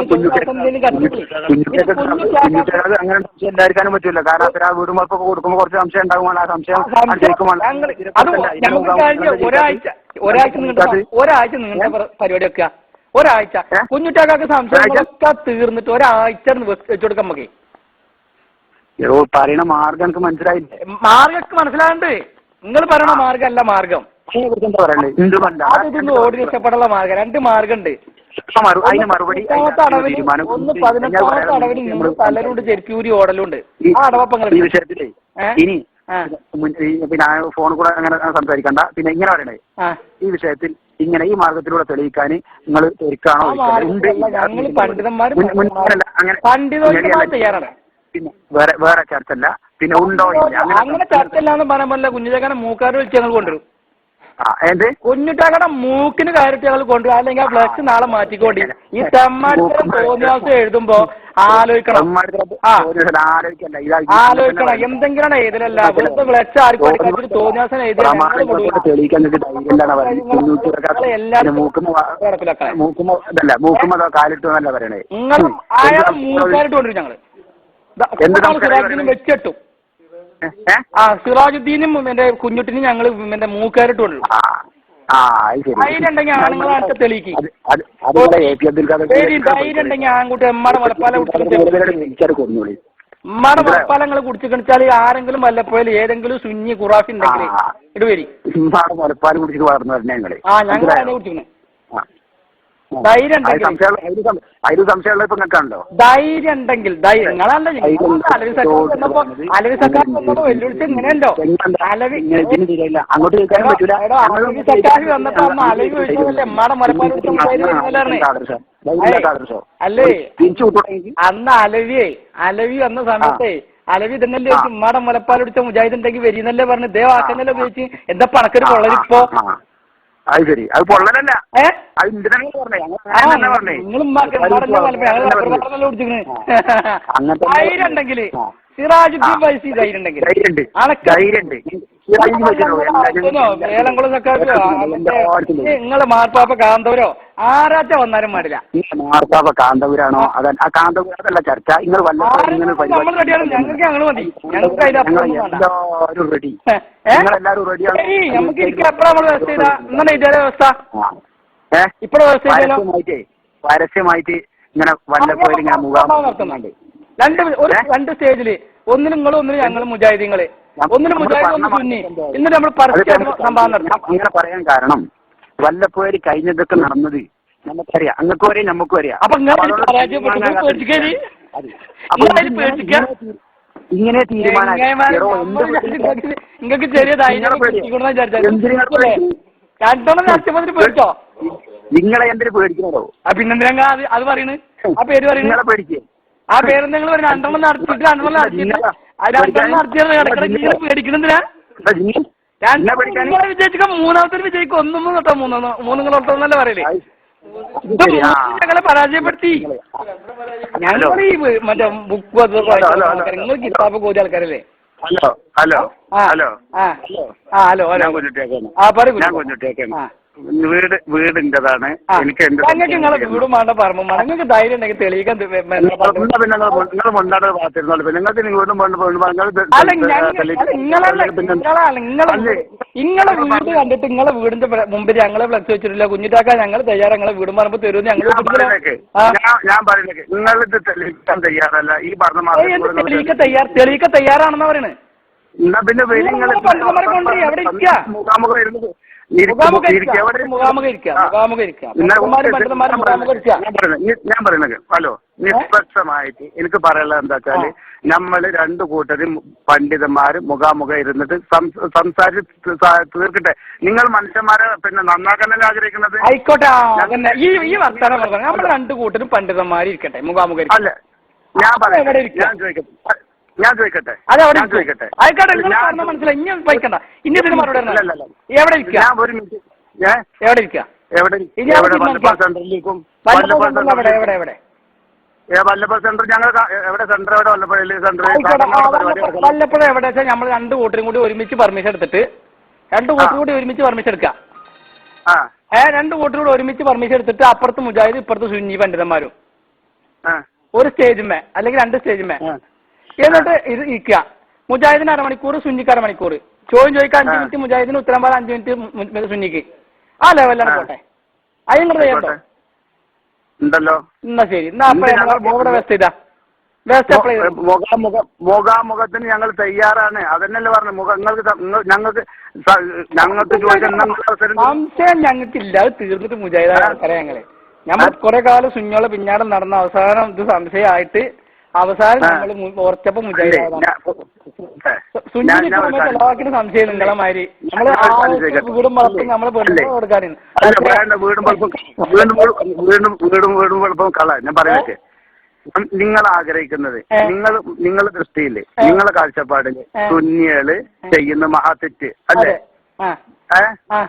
അങ്ങനെ സംശയം ഉണ്ടായിരിക്കാനും പറ്റൂല. കാരണം അത്ര വീടുമ്പോൾ കൊടുക്കുമ്പോൾ കുറച്ച് സംശയം ഉണ്ടാകുമ്പോൾ ആ സംശയം ഒരാഴ്ച നിങ്ങളുടെ പരിപാടി വെക്കുക. ഒരാഴ്ച കുഞ്ഞുട്ടാക്കാക്ക് സംശയമൊക്കെ തീർന്നിട്ട് ഒരാഴ്ച വെച്ചു കൊടുക്കാൻ നമുക്ക്. പറയണ മാർഗം എനിക്ക് മനസ്സിലായില്ല. മാർഗമൊക്കെ മനസ്സിലാകണ്ട്. നിങ്ങൾ പറയണ മാർഗമല്ല മാർഗം. അതിനെ കുറിച്ച് എന്താ പറയണ്ടേ? എന്തുകൊണ്ടാ അതൊന്നും ഓടി രക്ഷപ്പെടാനുള്ള മാർഗം, 2 മാർഗമുണ്ട്. അതിന് മറുപടി ഒന്ന് 18ാമത്തെ അടവിന് നിങ്ങൾ പലരുണ്ട് ചെരുപ്പിയൂരി ഓടലുണ്ട്. ആ അടവപ്പങ്ങൾ ഈ വിഷയത്തിലേ ഇനി പിന്നെ ഫോണിൽ കൂടെ അങ്ങനെ സംസാരിക്കണ്ട. പിന്നെ ഇങ്ങനെ പറയണേ, ഈ വിഷയത്തിൽ ഇങ്ങനെ ഈ മാർഗത്തിലൂടെ തെളിയിക്കാൻ നിങ്ങൾ തെരിക്കാണോ? ഞങ്ങൾ പണ്ഡിതന്മാർ തയ്യാറാണ്. പിന്നെ വേറെ ചർച്ചല്ല. പിന്നെ ഉണ്ടോ അങ്ങനെ ചർച്ചല്ലാന്ന് പറയാൻ പറ്റില്ല. കുഞ്ഞുചേക്കാനെ മൂക്കാർ വിളിച്ച് ഞങ്ങൾ കൊണ്ടുവരും. കുഞ്ഞുട്ടാക്കടെ മൂക്കിന് കയറിട്ട് ഞങ്ങൾ കൊണ്ടുവരും. അല്ലെങ്കിൽ ആ ഫ്ലക്സ് നാളെ മാറ്റിക്കൊണ്ടി. ഈ തെമ്മാടിത്തരം തോന്നിയാസം എഴുതുമ്പോ ആലോചിക്കണം. ആലോചിക്കണം. എന്തെങ്കിലും എഴുതലല്ല, വെറുതെ ഫ്ലക്സ് ആർക്കും അടിക്കാച്ചിട്ട് തോന്നിയാസം എഴുതിയാൽ നിങ്ങൾ അയാളെ മൂക്കാരിട്ട് കൊണ്ടുവരും. ഞങ്ങള് വെച്ചിട്ടും സിറാജുദ്ദീനും എന്റെ കുഞ്ഞുട്ടിനും ഞങ്ങൾ എന്റെ മൂക്കാരിട്ട് കൊണ്ടുവരും. ധൈര്യമുണ്ടെങ്കിൽ ആണുങ്ങളായിട്ട് തെളിയിക്കും. ധൈര്യമുണ്ടെങ്കിൽ ആൺകുട്ടി എമ്മാടെ മുലപ്പാല ഉമ്മാടെ മുലപ്പാലങ്ങൾ കുടിച്ചു കണിച്ചാൽ ആരെങ്കിലും വല്ലപ്പോഴും ഏതെങ്കിലും സുന്നി ഖുറാഫി ഉണ്ടെങ്കിൽ ഇടുവരി മുലപ്പാൽ കുടിച്ചിട്ട് വളർന്നു വരണേ ഞങ്ങള്. ഞങ്ങൾ അതിനെ കുടിച്ചിരുന്നു. ധൈര്യം അതിന് സംശയമുള്ള ഇപ്പൊ നിൽക്കാണ്ടോ? ധൈര്യം ഉണ്ടെങ്കിൽ നിങ്ങളല്ല അലവി സക്കാർ വന്നപ്പോ വെല്ലുവിളിച്ച് ഇങ്ങനെയുണ്ടോ? അങ്ങോട്ട് കേൾക്കാൻ പറ്റൂല. അലവി സക്കാർ വന്നപ്പോ അന്ന് അലവി ചോദിച്ചതല്ലേ എമ്മാടെ മുലപ്പാൽ അല്ലേ? അന്ന് അലവി വന്ന സമയത്തേ അലവി ഇതന്നല്ലേ ചോദിച്ചു ഉമ്മാടെ മുലപ്പാൽ പിടിച്ച മുജാഹിദ് ഉണ്ടെങ്കിൽ വരിന്നല്ലേ പറഞ്ഞു. ദേവ് ആക്കുന്നല്ലേ ഉപയോഗിച്ച് എന്താ പണക്കൊരു കൊള്ളരിപ്പോ? അത് ശരി, അത് പൊള്ളലല്ല. ധൈര്യണ്ടെങ്കില് സിറാജുദ്ദീൻ ഫൈസി ധൈര്യണ്ടെങ്കിൽ നിങ്ങളെ മാർപ്പാപ്പ കാന്തപുരോ ആരാച്ച വന്നാലും പാടില്ല. മാർപ്പാപ്പ കാന്തപുരാണോ? ആ കാന്തപുരത്തല്ല ചർച്ച. നിങ്ങൾ നമ്മൾ റെഡിയാണ്. ഞങ്ങൾക്ക് ഞങ്ങൾ മതി. ഞങ്ങൾക്ക് എല്ലാവരും റെഡി. നിങ്ങളെല്ലാരും റെഡിയാണ്. നമുക്ക് ഇരിക്കാം. എപ്പോഴാ നമ്മൾ വ്യവസ്ഥ ചെയ്താ ഇന്നലെ ഇതേ വ്യവസ്ഥ ഇപ്പോഴും വ്യവസ്ഥ ചെയ്താലോ? പരസ്യമായിട്ട് ഇങ്ങനെ വല്ലപ്പോഴും ഇങ്ങനെ മുഖാമുഖം നടത്തുന്നുണ്ട്. 2 സ്റ്റേജില്, ഒന്നിനും നിങ്ങളും ഒന്നിനും ഞങ്ങളും മുജാഹിദീങ്ങള്, ഒന്നിനും മുജാഹിദ് ഒന്ന് സുന്നി. എന്നിട്ട് നമ്മൾ പരസ്യം സംഭവം നടത്താം. അങ്ങനെ പറയാൻ കാരണം വല്ലപ്പോഴും കഴിഞ്ഞതൊക്കെ നടന്നത് നമുക്കറിയാം. അങ്ങക്കും അറിയാം, നമുക്കും അറിയാം. അപ്പൊ ഇങ്ങനെ നിങ്ങൾക്ക് ചെറിയ പേടിച്ചോ? നിങ്ങളെ എന്തിനു പേടിക്കണോ? പിന്നെന്തിനാ അത് പറയുന്നത്? ആ പേര് പറയുന്നത് പേടിക്കുക. ആ പേര് നിങ്ങൾ പറഞ്ഞു 2 നടത്തിയിട്ട് 2 നടത്തിയത് ഇടക്കിടക്ക് പേടിക്കണെന്തിനാ? നിങ്ങളെ വിജയിച്ചിക്കാൻ 3ാമത്തെ വിജയിക്കും. 1 തൊട്ടോ 3 തൊട്ടോന്നല്ലേ പറയലേ? ഞങ്ങളെ പരാജയപ്പെടുത്തി. ഞങ്ങൾ ഈ മറ്റേ ബുക്ക് നിങ്ങൾ കിതാബ് കോരി ആൾക്കാരല്ലേ? Hello hello hello hello hello വീടിൻ്റെതാണ്. എനിക്ക് ഞങ്ങൾക്ക് നിങ്ങളെ വീടും വേണ്ട പറമ്പും വേണം. നിങ്ങൾക്ക് ധൈര്യം ഉണ്ടെങ്കിൽ തെളിയിക്കാൻ നിങ്ങൾ മുണ്ടാതെ പാത്തിരുന്നോളൂ. നിങ്ങൾക്ക് വീടും നിങ്ങളെ വീട് കണ്ടിട്ട് നിങ്ങളെ വീടിന്റെ മുമ്പിൽ ഞങ്ങളെ ഫ്ലക്സ് വെച്ചിട്ടില്ല. കുഞ്ഞിട്ടാക്കാൻ ഞങ്ങൾ തയ്യാറാ. ഞങ്ങളെ വീടും പറമ്പ് തരുമെന്ന് ഞങ്ങൾ ഞാൻ പറയുന്നത് നിങ്ങളിത് തെളിയിക്കാൻ തയ്യാറല്ല. ഈ പറഞ്ഞ തെളിയിക്കാൻ തയ്യാറാണെന്നാ പറയണത്. എന്നാ പിന്നെ എവിടെ മുഖാമുഖം ഇരുന്നത് ഞാൻ പറയുന്നത് ഹലോ നിഷ്പക്ഷമായിട്ട് എനിക്ക് പറയാനുള്ളത് എന്താ വെച്ചാല് നമ്മള് 2 കൂട്ടരും പണ്ഡിതന്മാരും മുഖാമുഖം ഇരുന്നിട്ട് സംസാരിച്ച് തീർക്കട്ടെ. നിങ്ങൾ മനുഷ്യന്മാരെ പിന്നെ നന്നാക്കാനല്ലേ ആഗ്രഹിക്കുന്നത്? ആയിക്കോട്ടെ. ഈ വർത്താനം നമ്മൾ 2 കൂട്ടരും പണ്ഡിതന്മാരിക്കട്ടെ മുഖാമുഖം. അല്ല ഞാൻ പറയാം. ഞാൻ ചോദിക്കട്ടെ. ആയിക്കോട്ടെ. മനസ്സിലായി. ഇനി പോയിക്കണ്ട. ഇനി ഇതിന് മറുപടി എവിടെ ഇരിക്കുക? ഒരു മിനിറ്റ്. എവിടെ ഇരിക്കുക? വല്ലപ്പുഴ സെന്റർ ഞങ്ങൾ എവിടെ സെന്റർ? എവിടെ വല്ലപ്പുഴയിൽ സെന്റർ? വല്ലപ്പുഴ എവിടെ വെച്ചാൽ നമ്മൾ 2 കൂട്ടരും കൂടി ഒരുമിച്ച് പെർമിഷൻ എടുത്തിട്ട് 2 കൂട്ടരും കൂടി ഒരുമിച്ച് പെർമിഷൻ എടുക്കാം. 2 കൂട്ടരും കൂടി ഒരുമിച്ച് പെർമിഷൻ എടുത്തിട്ട് അപ്പുറത്ത് മുജാഹിദ് ഇപ്പുറത്ത് സുന്നി പണ്ഡിതന്മാരും ഒരു സ്റ്റേജിന്മേ അല്ലെങ്കിൽ 2 സ്റ്റേജിന്മേ എന്നിട്ട് ഇത് ഇരിക്കുക. മുജാഹിദിന് 1/2 മണിക്കൂർ, സുന്നിക്ക് 1/2 മണിക്കൂർ. ചോദിക്കാൻ 5 മിനിറ്റ് മുജാഹിദിന്, ഉത്തരം പറയാൻ 5 മിനിറ്റ് സുന്നിക്ക്. ആ ലെവലാണ് പോട്ടെ. അത് നിങ്ങൾ ചെയ്യണ്ടോ? ഉണ്ടല്ലോ. എന്നാ ശരി. എന്നാ അപ്പൊ എവിടെ വ്യവസ്ഥ ചെയ്താ മുഖാമുഖത്തിന് ഞങ്ങൾ തയ്യാറാണ്. അതന്നെയല്ലേ പറഞ്ഞു. ഞങ്ങൾക്ക് ചോദിക്കാൻ സംശയം ഞങ്ങൾക്കില്ല. അത് തീർന്നിട്ട് മുജാഹിദായ ആൾക്കാരെ ഞങ്ങൾ കുറെ കാലം സുന്നോളെ പിന്നാടെ നടന്ന അവസാനം ഇത് സംശയമായിട്ട് അവസാനം നമ്മൾ ഉറച്ചപ്പോ മുജാഹിദായതാണ്. സുന്നിക്ക് സംശയം നിങ്ങളെ മാതിരി നമ്മള് വീടും വളർത്തും നമ്മളെ പെണ്ണുങ്ങൾ കൊടുക്കാറുണ്ട്. വീടും കള ഞാൻ പറയട്ടെ. നിങ്ങൾ ആഗ്രഹിക്കുന്നത് നിങ്ങളുടെ ദൃഷ്ടിയില് നിങ്ങളുടെ കാഴ്ചപ്പാടില് സുന്നികള് ചെയ്യുന്ന മഹാതെറ്റ് അല്ലേ?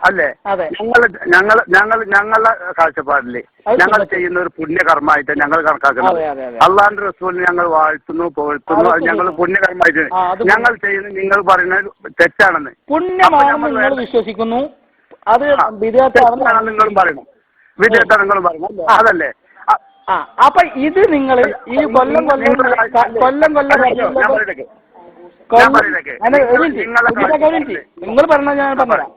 അല്ലേ? ഞങ്ങളുടെ കാഴ്ചപ്പാടില് ഞങ്ങൾ ചെയ്യുന്ന ഒരു പുണ്യകർമ്മമായിട്ട് ഞങ്ങൾ കണക്കാക്കുന്നത്. അള്ളാന്റെ റസൂലിനെ ഞങ്ങൾ വാഴ്ത്തുന്നു പുകഴ്ത്തുന്നു. ഞങ്ങൾ പുണ്യകർമ്മമായിട്ട് ഞങ്ങൾ ചെയ്യുന്നത് നിങ്ങൾ പറയുന്നത് തെറ്റാണെന്ന് പുണ്യമാണെന്ന് വിശ്വസിക്കുന്നു. അത് നിങ്ങളും പറയണം. വിദ്യാർത്ഥി നിങ്ങളും പറയണം. അതല്ലേ? അപ്പൊ ഇത് നിങ്ങൾ ഈ കൊല്ലം നിങ്ങൾ പറഞ്ഞ ഞാൻ പറഞ്ഞുതരാം.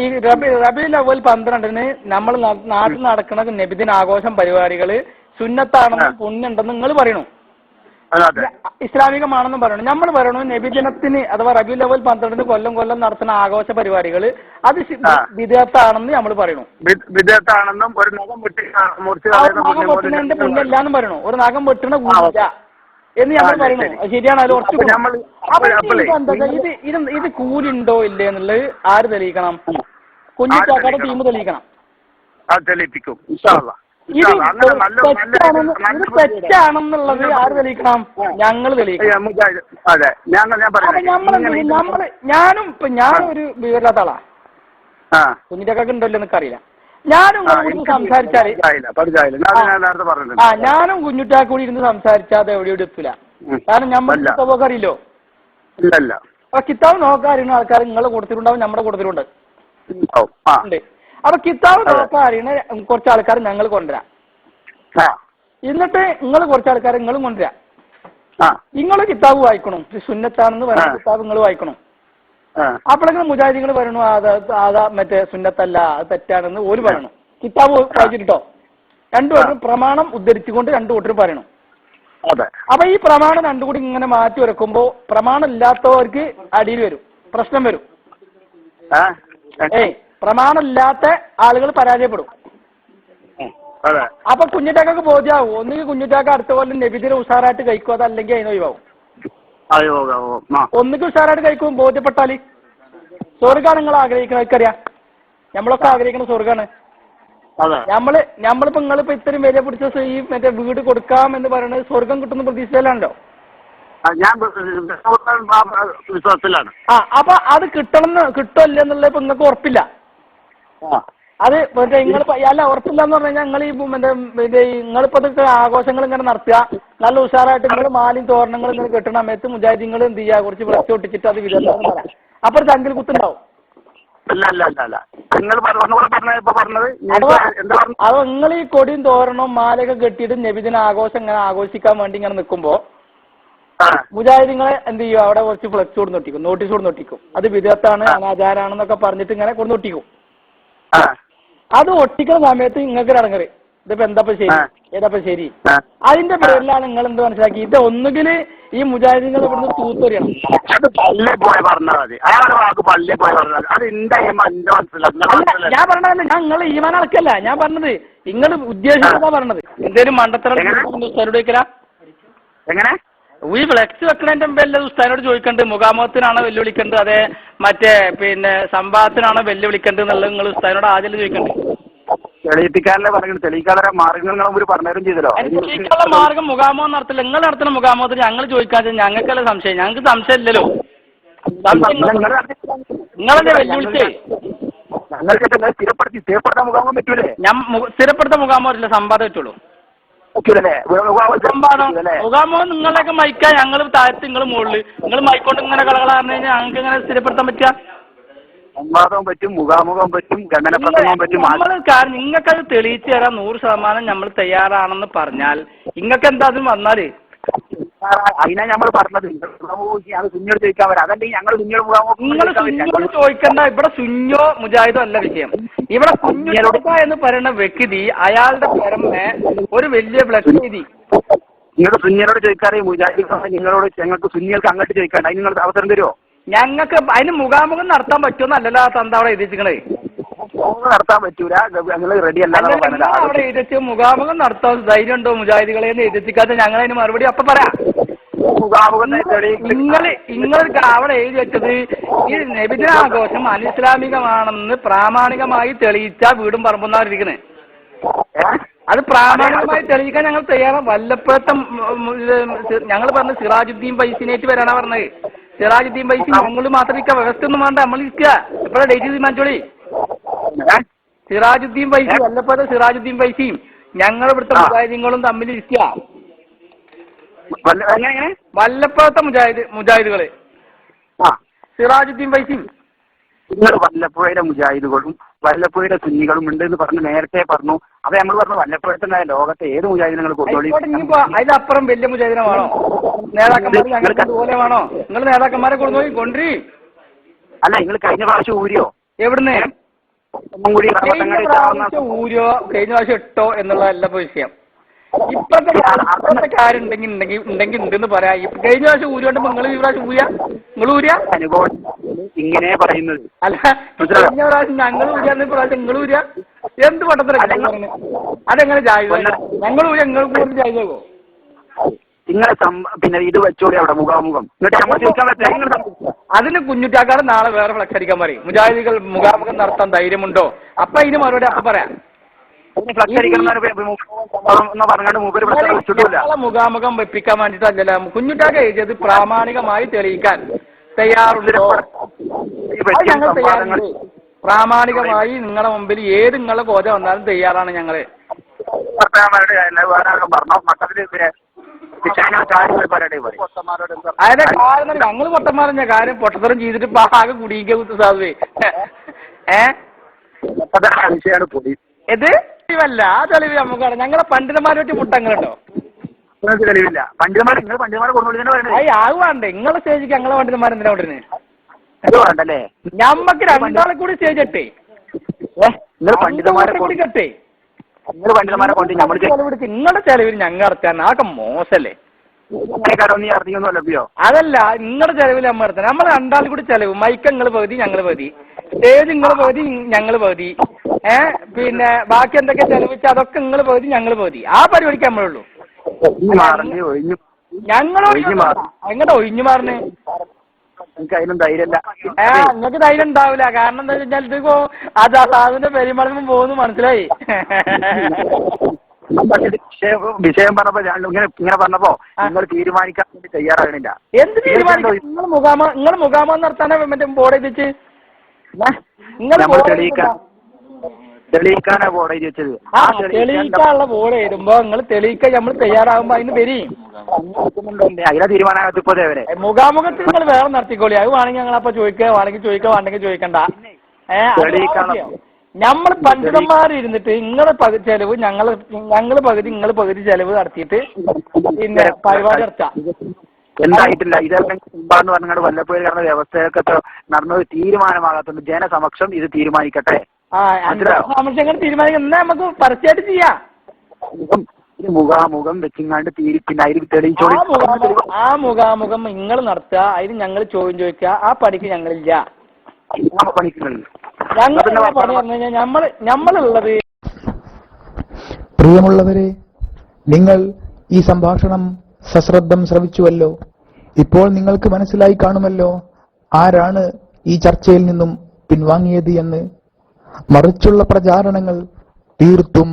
ഈ റബീഉൽ അവ്വൽ 12-ന് നമ്മൾ നാട്ടിൽ നടക്കുന്ന നബിദിന ആഘോഷം പരിപാടികള് സുന്നത്താണെന്നും പുണ്യുണ്ടെന്ന് നിങ്ങൾ പറയണു, ഇസ്ലാമികമാണെന്നും പറയണു. നമ്മൾ പറയണു നബിദിനത്തിന് അഥവാ റബീഉൽ അവ്വൽ 12-ന് കൊല്ലം നടത്തുന്ന ആഘോഷ പരിപാടികൾ അത് വിദേഹത്താണെന്ന് നമ്മൾ പറയണു. വിദേഹത്താണെന്നും ഒരു നഖം വെട്ടുന്നതിന്റെ പുണ്യല്ലാന്നും പറയണു. ഒരു നഖം വെട്ടണ കൂടില്ല എന്ന് നമ്മൾ പറയണു. ശരിയാണ്. അതിൽ ഉറച്ചു. ഇത് കൂലുണ്ടോ ഇല്ലേ എന്നുള്ളത് ആര് തെളിയിക്കണം? കുഞ്ഞിക്കാക്കയുടെ ടീം തെളിയിക്കണം. ഇത് തെറ്റാണെന്നുള്ളത് ആര് തെളിയിക്കണം? ഞങ്ങൾ തെളിയിക്കണം. ഞാനും ഞാനൊരു വിവരമില്ലാത്ത ആളാ. കുഞ്ഞിക്കാക്ക ഉണ്ടല്ലോ എന്നൊക്കെ അറിയില്ല. ഞാനും സംസാരിച്ചാല് ഞാനും കുഞ്ഞുട്ടാക്ക് കൂടി ഇരുന്ന് സംസാരിച്ചാൽ അത് എവിടെയോട് എത്തൂല. കാരണം നമ്മൾ കിതാബൊക്കെ അറിയില്ലോ. അപ്പൊ കിതാബ് നോക്കാൻ അറിയുന്ന ആൾക്കാർ നിങ്ങളെ കൂട്ടത്തിലുണ്ടാവും, നമ്മുടെ കൂട്ടത്തിലുണ്ട്. അപ്പൊ കിതാബ് നോക്കാൻ അറിയുന്ന കുറച്ച് ആൾക്കാർ ഞങ്ങൾ കൊണ്ടുവരാം. എന്നിട്ട് നിങ്ങൾ കുറച്ച് ആൾക്കാർ നിങ്ങളും കൊണ്ടുവരാം. നിങ്ങൾ കിതാബ് വായിക്കണം. സുന്നത്താണെന്ന് പറയുന്ന കിതാബ് നിങ്ങൾ വായിക്കണം. അപ്പോഴെങ്കിലും മുജാഹിദീങ്ങൾ പറയണു അതാ മറ്റേ സുന്നത്തല്ല, അത് തെറ്റാണെന്ന് ഓര് പറയണു. കിതാബ് വായിച്ചിട്ടോ രണ്ടുപേരും പ്രമാണം ഉദ്ധരിച്ചുകൊണ്ട് രണ്ടു കൂട്ടരും പറയണം. അപ്പൊ ഈ പ്രമാണം രണ്ടു കൂടി ഇങ്ങനെ മാറ്റി വെക്കുമ്പോ പ്രമാണം ഇല്ലാത്തവർക്ക് അടിയിൽ വരും, പ്രശ്നം വരും. പ്രമാണം ഇല്ലാത്ത ആളുകൾ പരാജയപ്പെടും. അപ്പൊ കുഞ്ഞിറ്റാക്കൊക്കെ ബോധ്യമാവും. ഒന്നുകിൽ കുഞ്ഞിറ്റാക്ക അടുത്ത കൊല്ലം നബിദിനെ ഉഷാറായിട്ട് കഴിക്കും, അതല്ലെങ്കിൽ അതിന് ഒഴിവാകും. ഒന്നുകിൽ ഉഷാറായിട്ട് കഴിക്കും ബോധ്യപ്പെട്ടാല്. സ്വർഗാണ് നിങ്ങൾ ആഗ്രഹിക്കണം, എനിക്കറിയാം. നമ്മളൊക്കെ ആഗ്രഹിക്കുന്ന സ്വർഗാണ്. നമ്മളിപ്പോ നിങ്ങളിപ്പോ ഇത്രയും വില പിടിച്ച ഈ മറ്റേ വീട് കൊടുക്കാം എന്ന് പറയുന്നത് സ്വർഗം കിട്ടുന്ന പ്രതീക്ഷയിലാണല്ലോ. അപ്പൊ അത് കിട്ടില്ല എന്നുള്ളത് ഇപ്പൊ നിങ്ങൾക്ക് ഉറപ്പില്ല. അത് മറ്റേ നിങ്ങൾ അല്ല ഉറപ്പില്ല എന്ന് പറഞ്ഞു കഴിഞ്ഞാൽ നിങ്ങൾ ഈ മറ്റേ നിങ്ങളിപ്പോ ആഘോഷങ്ങൾ ഇങ്ങനെ നടത്തുക, നല്ല ഉഷാറായിട്ട് നിങ്ങൾ മാലിയും തോരണങ്ങൾ ഇങ്ങനെ കെട്ടണ സമയത്ത് മുജാഹിദീങ്ങൾ എന്ത് ചെയ്യുക, കുറച്ച് വിളച്ച് ഒട്ടിച്ചിട്ട് അത് വിധേയമാണെന്ന് പറയാം. അപ്പൊ ഒരു ചങ്കിൽ കുത്തുണ്ടാവും. അത് നിങ്ങൾ ഈ കൊടിയും തോരണവും മാലയൊക്കെ കെട്ടിയിട്ട് നബിദിന ആഘോഷം ഇങ്ങനെ ആഘോഷിക്കാൻ വേണ്ടി ഇങ്ങനെ നിൽക്കുമ്പോ മുജാഹിദീങ്ങളെ എന്ത് ചെയ്യും, അവിടെ കുറച്ച് ഫ്ലെക്സ് കൊടുന്ന് ഒട്ടിക്കും, നോട്ടീസ് കൊടുന്ന് ഒട്ടിക്കും. അത് വിധേയത്താണ്, അനാചാരാണെന്നൊക്കെ പറഞ്ഞിട്ട് ഇങ്ങനെ കൊടുന്ന് ഒട്ടിക്കും. അത് ഒട്ടിക്കുന്ന സമയത്ത് നിങ്ങൾക്ക് ഇറങ്ങറ് ഇതിപ്പോ എന്താപ്പ ശരി, ഏതാപ്പ ശരി. അതിന്റെ പേരിലാണ് നിങ്ങൾ എന്ത് മനസ്സിലാക്കി, ഇത് ഒന്നുകിൽ ഈ മുജാഹിദീങ്ങൾ ഇവിടുന്ന് തൂത്തൊരിയണം. ഞാൻ പറഞ്ഞതല്ല, ഞാൻ നിങ്ങളെ ഈമാൻ അളക്കല്ല ഞാൻ പറഞ്ഞത്, നിങ്ങൾ ഉദ്ദേശിച്ചതാ പറഞ്ഞത്. എന്തേലും മണ്ടത്തരം ഉസ്താദിനോട് ചോദിക്കലാ. എങ്ങനെ ഈ ഫ്ലെക്സ് വെക്കണതിന്റെ മുമ്പ് എല്ലാ ഉസ്താദിനോട് ചോദിക്കണ്ട്, മുഖാമുഖത്തിനാണോ വെല്ലുവിളിക്കേണ്ടത്, അതെ മറ്റേ സംവാദത്തിനാണോ വെല്ലുവിളിക്കേണ്ടത് എന്നുള്ളത് നിങ്ങൾ ഉസ്താദിനോട് ആദ്യം ചോദിക്കണ്ടേ. തെളിയിപ്പിക്കാനല്ലേ പറയുന്നത്, തെളിയിക്കാതെ മാർഗങ്ങൾ പറഞ്ഞും ചെയ്തല്ലോ. തെളിയിക്കാനുള്ള മാർഗം മുഖാമുഖം നടത്തില്ല. നിങ്ങൾ നടത്തുന്ന മുഖാമുഖത്തിന് ഞങ്ങൾ ചോദിക്കാൻ ഞങ്ങൾക്കല്ല സംശയം, ഞങ്ങൾക്ക് സംശയം ഇല്ലല്ലോ. നിങ്ങളല്ലേ വെല്ലുവിളിച്ചേ. സ്ഥിരപ്പെടുത്ത മുഖാമുഖം പറ്റില്ല, സംവാദം പറ്റുള്ളൂ. മുഖാമുഖം നിങ്ങളെയൊക്കെ മൈക്കാ, ഞങ്ങൾ താഴത്ത് നിങ്ങൾ മുകളിൽ, നിങ്ങൾ മൈക്കോട്ട് ഇങ്ങനെ കളകളാന്ന് കഴിഞ്ഞാൽ ഞങ്ങൾക്ക് ഇങ്ങനെ സ്ഥിരപ്പെടുത്താൻ പറ്റുക. സംവാദം പറ്റും, മുഖാമുഖം പറ്റും, ഖണ്ഡനപ്രസംഗം പറ്റും. നിങ്ങൾക്കത് തെളിയിച്ചു തരാൻ 100% നമ്മൾ തയ്യാറാണെന്ന് പറഞ്ഞാൽ നിങ്ങൾക്ക് എന്താ അതിന് വന്നാല് അതിനാ നമ്മൾ പറഞ്ഞത്. അത് കുഞ്ഞോട് ചോദിക്കാൻ വരാം. അതല്ലെങ്കിൽ ഞങ്ങൾ കുഞ്ഞോട് നിങ്ങൾ സുന്നോട് ചോദിക്കണ്ട. ഇവിടെ സുന്നോ മുജാഹിദോ അല്ല വിഷയം. ഇവിടെ കുഞ്ഞോട് എന്ന് പറയുന്ന വ്യക്തി അയാളുടെ പുറമെ ഒരു വലിയ ഫ്ലക്സ് എഴുതി, നിങ്ങൾക്ക് സുന്നിയരോട് ചോദിക്കാറേ മുജാഹിദ് നിങ്ങളോട് ഞങ്ങൾക്ക് സുന്നികൾക്ക് അങ്ങോട്ട് ചോദിക്കാണ്ട് അതിന് നിങ്ങൾ അവസരം തരുമോ? ഞങ്ങൾക്ക് അതിന് മുഖാമുഖം നടത്താൻ പറ്റുമെന്നല്ലല്ലോ ആ തന്ത അവിടെ എഴുതിച്ചിക്കണേ. നടത്താൻ പറ്റൂല, നിങ്ങൾ റെഡി അല്ല. അവിടെ എഴുതിച്ച് മുഖാമുഖം നടത്താൻ ധൈര്യം ഉണ്ടോ മുജാഹിദികളെ എന്ന് എഴുതിക്കാതെ ഞങ്ങൾ അതിന് മറുപടി അപ്പൊ പറയാം. നിങ്ങൾ അവിടെ എഴുതി വെച്ചത് ഈ നബിദിനാഘോഷം അനിസ്ലാമികമാണെന്ന് പ്രാമാണികമായി തെളിയിച്ച വീടും പറമ്പുന്നായിരിക്കണേ. അത് പ്രാമാണികമായി തെളിയിക്കാൻ ഞങ്ങൾ തയ്യാറാണ്. വല്ലപ്പോഴത്തെ ഞങ്ങൾ പറഞ്ഞ സിറാജുദ്ദീൻ ബൈസിനേറ്റ് വരാനാ പറഞ്ഞത്. സിറാജുദ്ദീൻ ബൈസി ഞങ്ങൾ മാത്രം ഇരിക്കുക, വ്യവസ്ഥ ഒന്നും വേണ്ട, നമ്മൾ ഇരിക്കുക. എപ്പോഴാ ഡേറ്റ് തീരുമാനിച്ചോളി. സിറാജുദ്ദീൻ ബൈസി വല്ലപ്പോഴത്തെ സിറാജുദ്ദീൻ ബൈസിയും ഞങ്ങൾ ഇവിടുത്തെ മുജാഹിദീങ്ങളും തമ്മിൽ ഇരിക്കുക. വല്ലപ്പോഴത്തെ മുജാഹിദുകള് സിറാജുദ്ദീൻ ബൈസിയും നിങ്ങൾ വല്ലപ്പുഴയുടെ മുജാഹിദുകളും വല്ലപ്പുഴയുടെ സുന്നികളും ഉണ്ട് എന്ന് പറഞ്ഞ് നേരത്തെ പറഞ്ഞു. അപ്പൊ നമ്മൾ പറഞ്ഞു വല്ലപ്പുഴത്തെ ലോകത്തെ ഏത് മുജാഹിദിനെ നിങ്ങൾ കൊണ്ടുപോയി. അതിനപ്പുറം വലിയ മുജാഹിദിനെ വേണോ? നേതാക്കന്മാർ ഞങ്ങൾക്ക് പോലെ വേണോ? നിങ്ങൾ നേതാക്കന്മാരെ കൊണ്ടുപോയി കൊണ്ടുവരി. അല്ല, നിങ്ങൾ കഴിഞ്ഞ പ്രാവശ്യം ഊരിയോ? എവിടുന്ന് ഊരിയോ കഴിഞ്ഞ പ്രാവശ്യം ഇട്ടോ എന്നുള്ളതല്ല വിഷയം. ഇപ്പോഴത്തെ കാര്യം ഉണ്ടെങ്കിൽ ഉണ്ടെന്ന് പറയാം. കഴിഞ്ഞ പ്രാവശ്യം ഊരുകൊണ്ട് നിങ്ങൾ ഈ പ്രാവശ്യം നിങ്ങൾ ഊരിയ ഇങ്ങനെ പറയുന്നത് അല്ല. കഴിഞ്ഞ പ്രാവശ്യം ഞങ്ങൾ ഊരിയാന്ന് പ്രാവശ്യം നിങ്ങൾ ഊരിയ എന്ത് പട്ടത്തില അതെങ്ങനെ ജാതി ഞങ്ങൾ ഊരിയ നിങ്ങൾക്ക് കൂടി ജാതിയാകോ? നിങ്ങളെ പിന്നെ ഇത് വെച്ചോളി അവിടെ മുഖാമുഖം. അതിന് കുഞ്ഞുറ്റാക്കാട് നാളെ വേറെ ഫ്ലക്സ് അടിക്കാൻ പറയും. മുജാഹിദികൾ മുഖാമുഖം നടത്താൻ ധൈര്യമുണ്ടോ? അപ്പൊ ഇതിന് മറുപടി അപ്പൊ പറയാം. മുഖാമുഖം വെപ്പിക്കാൻ വേണ്ടിട്ടല്ലല്ലോ കുഞ്ഞുറ്റാക്ക എഴുതിയത് പ്രാമാണികമായി തെളിയിക്കാൻ തയ്യാറുണ്ടോ? ഞങ്ങൾ തയ്യാറുണ്ട്. പ്രാമാണികമായി നിങ്ങളുടെ മുമ്പിൽ ഏത് നിങ്ങളുടെ കോത വന്നാലും തയ്യാറാണ് ഞങ്ങള്. അതിന്റെ കാരണം ഞങ്ങൾ പൊട്ടന്മാരെന്ന കാര്യം പൊട്ടത്തരം ചെയ്തിട്ട് ഇപ്പൊ ആകെ കുടിയിക്കാൻ കുത്തു സാധുവേ. ഇത് തെളിവല്ല. ആ തെളിവ് നമുക്കാണ്. ഞങ്ങളെ പണ്ഡിതന്മാരുമായിട്ട് മുട്ടങ്ങളുണ്ടോ? തെളിവില്ല. പണ്ഡിതന്മാർ ആകുവാണ്ടേ നിങ്ങളെ സ്റ്റേജിക്ക് ഞങ്ങളെ പണ്ഡിതന്മാരെന്തിനാ കൊണ്ടിരുന്നേ? വേണ്ടല്ലേ? ഞമ്മക്ക് രണ്ടാളെ കൂടി സ്റ്റേജ് ഇട്ടേ കെട്ടേ. നിങ്ങളുടെ ചെലവിൽ ഞങ്ങൾ നടത്താൻ ആകെ മോശല്ലേ? അതല്ല, നിങ്ങളുടെ ചെലവിൽ നമ്മൾ നടത്താൻ നമ്മൾ രണ്ടാളും കൂടി ചെലവ്. മൈക്ക് നിങ്ങൾ പകുതി ഞങ്ങൾ പകുതി, സ്റ്റേജ് നിങ്ങൾ പകുതി ഞങ്ങൾ പകുതി, പിന്നെ ബാക്കി എന്തൊക്കെ ചെലവിച്ച് അതൊക്കെ നിങ്ങൾ പകുതി ഞങ്ങൾ പകുതി. ആ പരിപാടിക്ക് നമ്മളുള്ളൂ. ഞങ്ങളോട് എങ്ങനെ ഒഴിഞ്ഞു മാറണേ? നിങ്ങൾക്ക് ധൈര്യം ഉണ്ടാവില്ല. കാരണം എന്താ വെച്ചാൽ ഇതിപ്പോ അത് അതിന്റെ പെരുമാറുമ്പോൾ പോകുന്നു മനസ്സിലായി. വിഷയം പറഞ്ഞപ്പോ ഇങ്ങനെ പറഞ്ഞപ്പോ നിങ്ങൾ തീരുമാനിക്കാൻ വേണ്ടി തയ്യാറാകണില്ല. എന്ത് തീരുമാനിക്കും? നിങ്ങൾ മുഖാമം നടത്താനാ മറ്റേ ബോർഡ് വെച്ച് തെളിയിക്കാനാ ബോർഡ് എഴുതി വെച്ചത്. തെളിയിക്കാനുള്ള ബോർഡ് എഴുതുമ്പോ നിങ്ങൾ തെളിയിക്കാൻ നമ്മൾ തയ്യാറാകുമ്പോ അതിന് വരും. അതിനെ തീരുമാനമാകത്ത് ഇപ്പോ മുഖാമുഖത്തിൽ നിങ്ങൾ വേറെ നടത്തിക്കോളി. അത് വേണമെങ്കിൽ ഞങ്ങൾ അപ്പൊ ചോദിക്കുക, വേണമെങ്കിൽ ചോദിക്കണ്ട. നമ്മൾ പണ്ഡിതന്മാരിരുന്നിട്ട് നിങ്ങളെ ചെലവ് ഞങ്ങൾ പകുതി നിങ്ങൾ പകുതി ചെലവ് നടത്തിയിട്ട് പിന്നെ പരിപാടി നടത്താം. എന്തായിട്ടില്ല. ഇതെല്ലാം മുമ്പാന്ന് പറഞ്ഞാൽ വല്ലപ്പോഴും നടന്ന വ്യവസ്ഥയൊക്കെ നടന്നത് തീരുമാനമാകാത്തത് ജനസമക്ഷം ഇത് തീരുമാനിക്കട്ടെ. സമക്ഷം തീരുമാനിക്കാം. എന്നാ നമുക്ക് പരസ്യമായിട്ട് ചെയ്യാം. മുഖാമുഖം വെച്ചിങ്ങാണ്ട് തെളിയിച്ചോളി. ആ മുഖാമുഖം നിങ്ങൾ നടത്തുക, അതിന് ഞങ്ങൾ ചോദ്യം ചോദിക്കുക. ആ പണിക്ക് ഞങ്ങളില്ല. ഞമ്മളുള്ളത്. പ്രിയമുള്ളവരെ, നിങ്ങൾ ഈ സംഭാഷണം സശ്രദ്ധം ശ്രവിച്ചുവല്ലോ. ഇപ്പോൾ നിങ്ങൾക്ക് മനസ്സിലായി കാണുമല്ലോ ആരാണ് ഈ ചർച്ചയിൽ നിന്നും പിൻവാങ്ങിയത് എന്ന്. മറിച്ചുള്ള പ്രചാരണങ്ങൾ തീർത്തും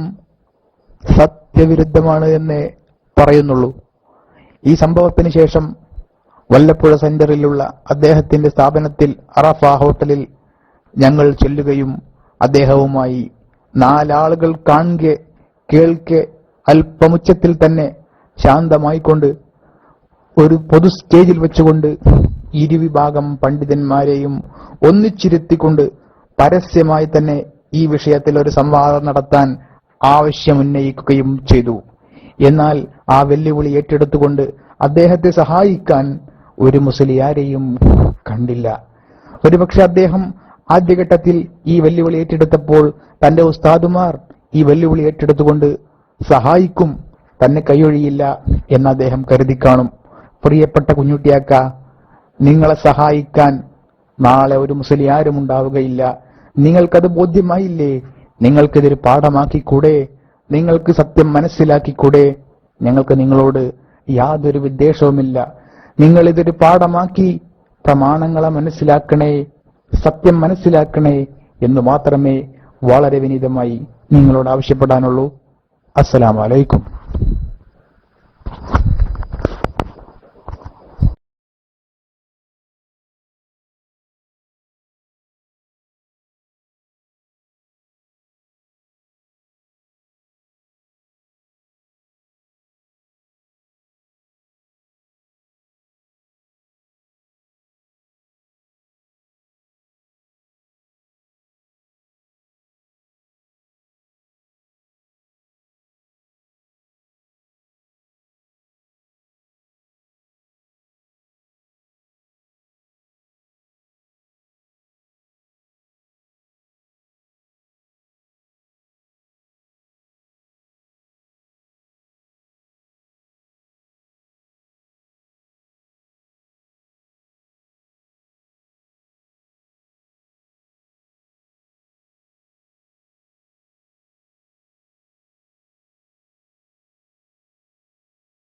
സത്യവിരുദ്ധമാണ് എന്നേ പറയുന്നുള്ളൂ. ഈ സംഭവത്തിന് ശേഷം വല്ലപ്പുഴ സെന്ററിലുള്ള അദ്ദേഹത്തിന്റെ സ്ഥാപനത്തിൽ അറഫ ഹോട്ടലിൽ ഞങ്ങൾ ചെല്ലുകയും അദ്ദേഹവുമായി 4 ആളുകൾ കാണെ കേൾക്കെ അല്പമുച്ചത്തിൽ തന്നെ ശാന്തമായിക്കൊണ്ട് ഒരു പൊതു സ്റ്റേജിൽ വെച്ചുകൊണ്ട് ഇരുവിഭാഗം പണ്ഡിതന്മാരെയും ഒന്നിച്ചിരുത്തിക്കൊണ്ട് പരസ്യമായി തന്നെ ഈ വിഷയത്തിൽ ഒരു സംവാദം നടത്താൻ ആവശ്യമുന്നയിക്കുകയും ചെയ്തു. എന്നാൽ ആ വെല്ലുവിളി ഏറ്റെടുത്തുകൊണ്ട് അദ്ദേഹത്തെ സഹായിക്കാൻ ഒരു മുസ്ലിയാരെയും കണ്ടില്ല. ഒരുപക്ഷെ അദ്ദേഹം ആദ്യഘട്ടത്തിൽ ഈ വെല്ലുവിളി ഏറ്റെടുത്തപ്പോൾ തന്റെ ഉസ്താദുമാർ ഈ വെല്ലുവിളി ഏറ്റെടുത്തുകൊണ്ട് സഹായിക്കും, തന്നെ കൈയൊഴിയില്ല എന്ന് അദ്ദേഹം കരുതി കാണും. പ്രിയപ്പെട്ട കുഞ്ഞുട്ടിയാക്ക, നിങ്ങളെ സഹായിക്കാൻ നാളെ ഒരു മുസ്ലിയാരും ഉണ്ടാവുകയില്ല. നിങ്ങൾക്കത് ബോധ്യമായില്ലേ? നിങ്ങൾക്കിതൊരു പാഠമാക്കിക്കൂടെ? നിങ്ങൾക്ക് സത്യം മനസ്സിലാക്കിക്കൂടെ? ഞങ്ങൾക്ക് നിങ്ങളോട് യാതൊരു വിദ്വേഷവുമില്ല. നിങ്ങളിതൊരു പാഠമാക്കി പ്രമാണങ്ങളെ മനസ്സിലാക്കണേ, സത്യം മനസ്സിലാക്കണേ എന്ന് മാത്രമേ വളരെ വിനീതമായി നിങ്ങളോട് ആവശ്യപ്പെടാനുള്ളൂ. അസ്സലാമു അലൈക്കും.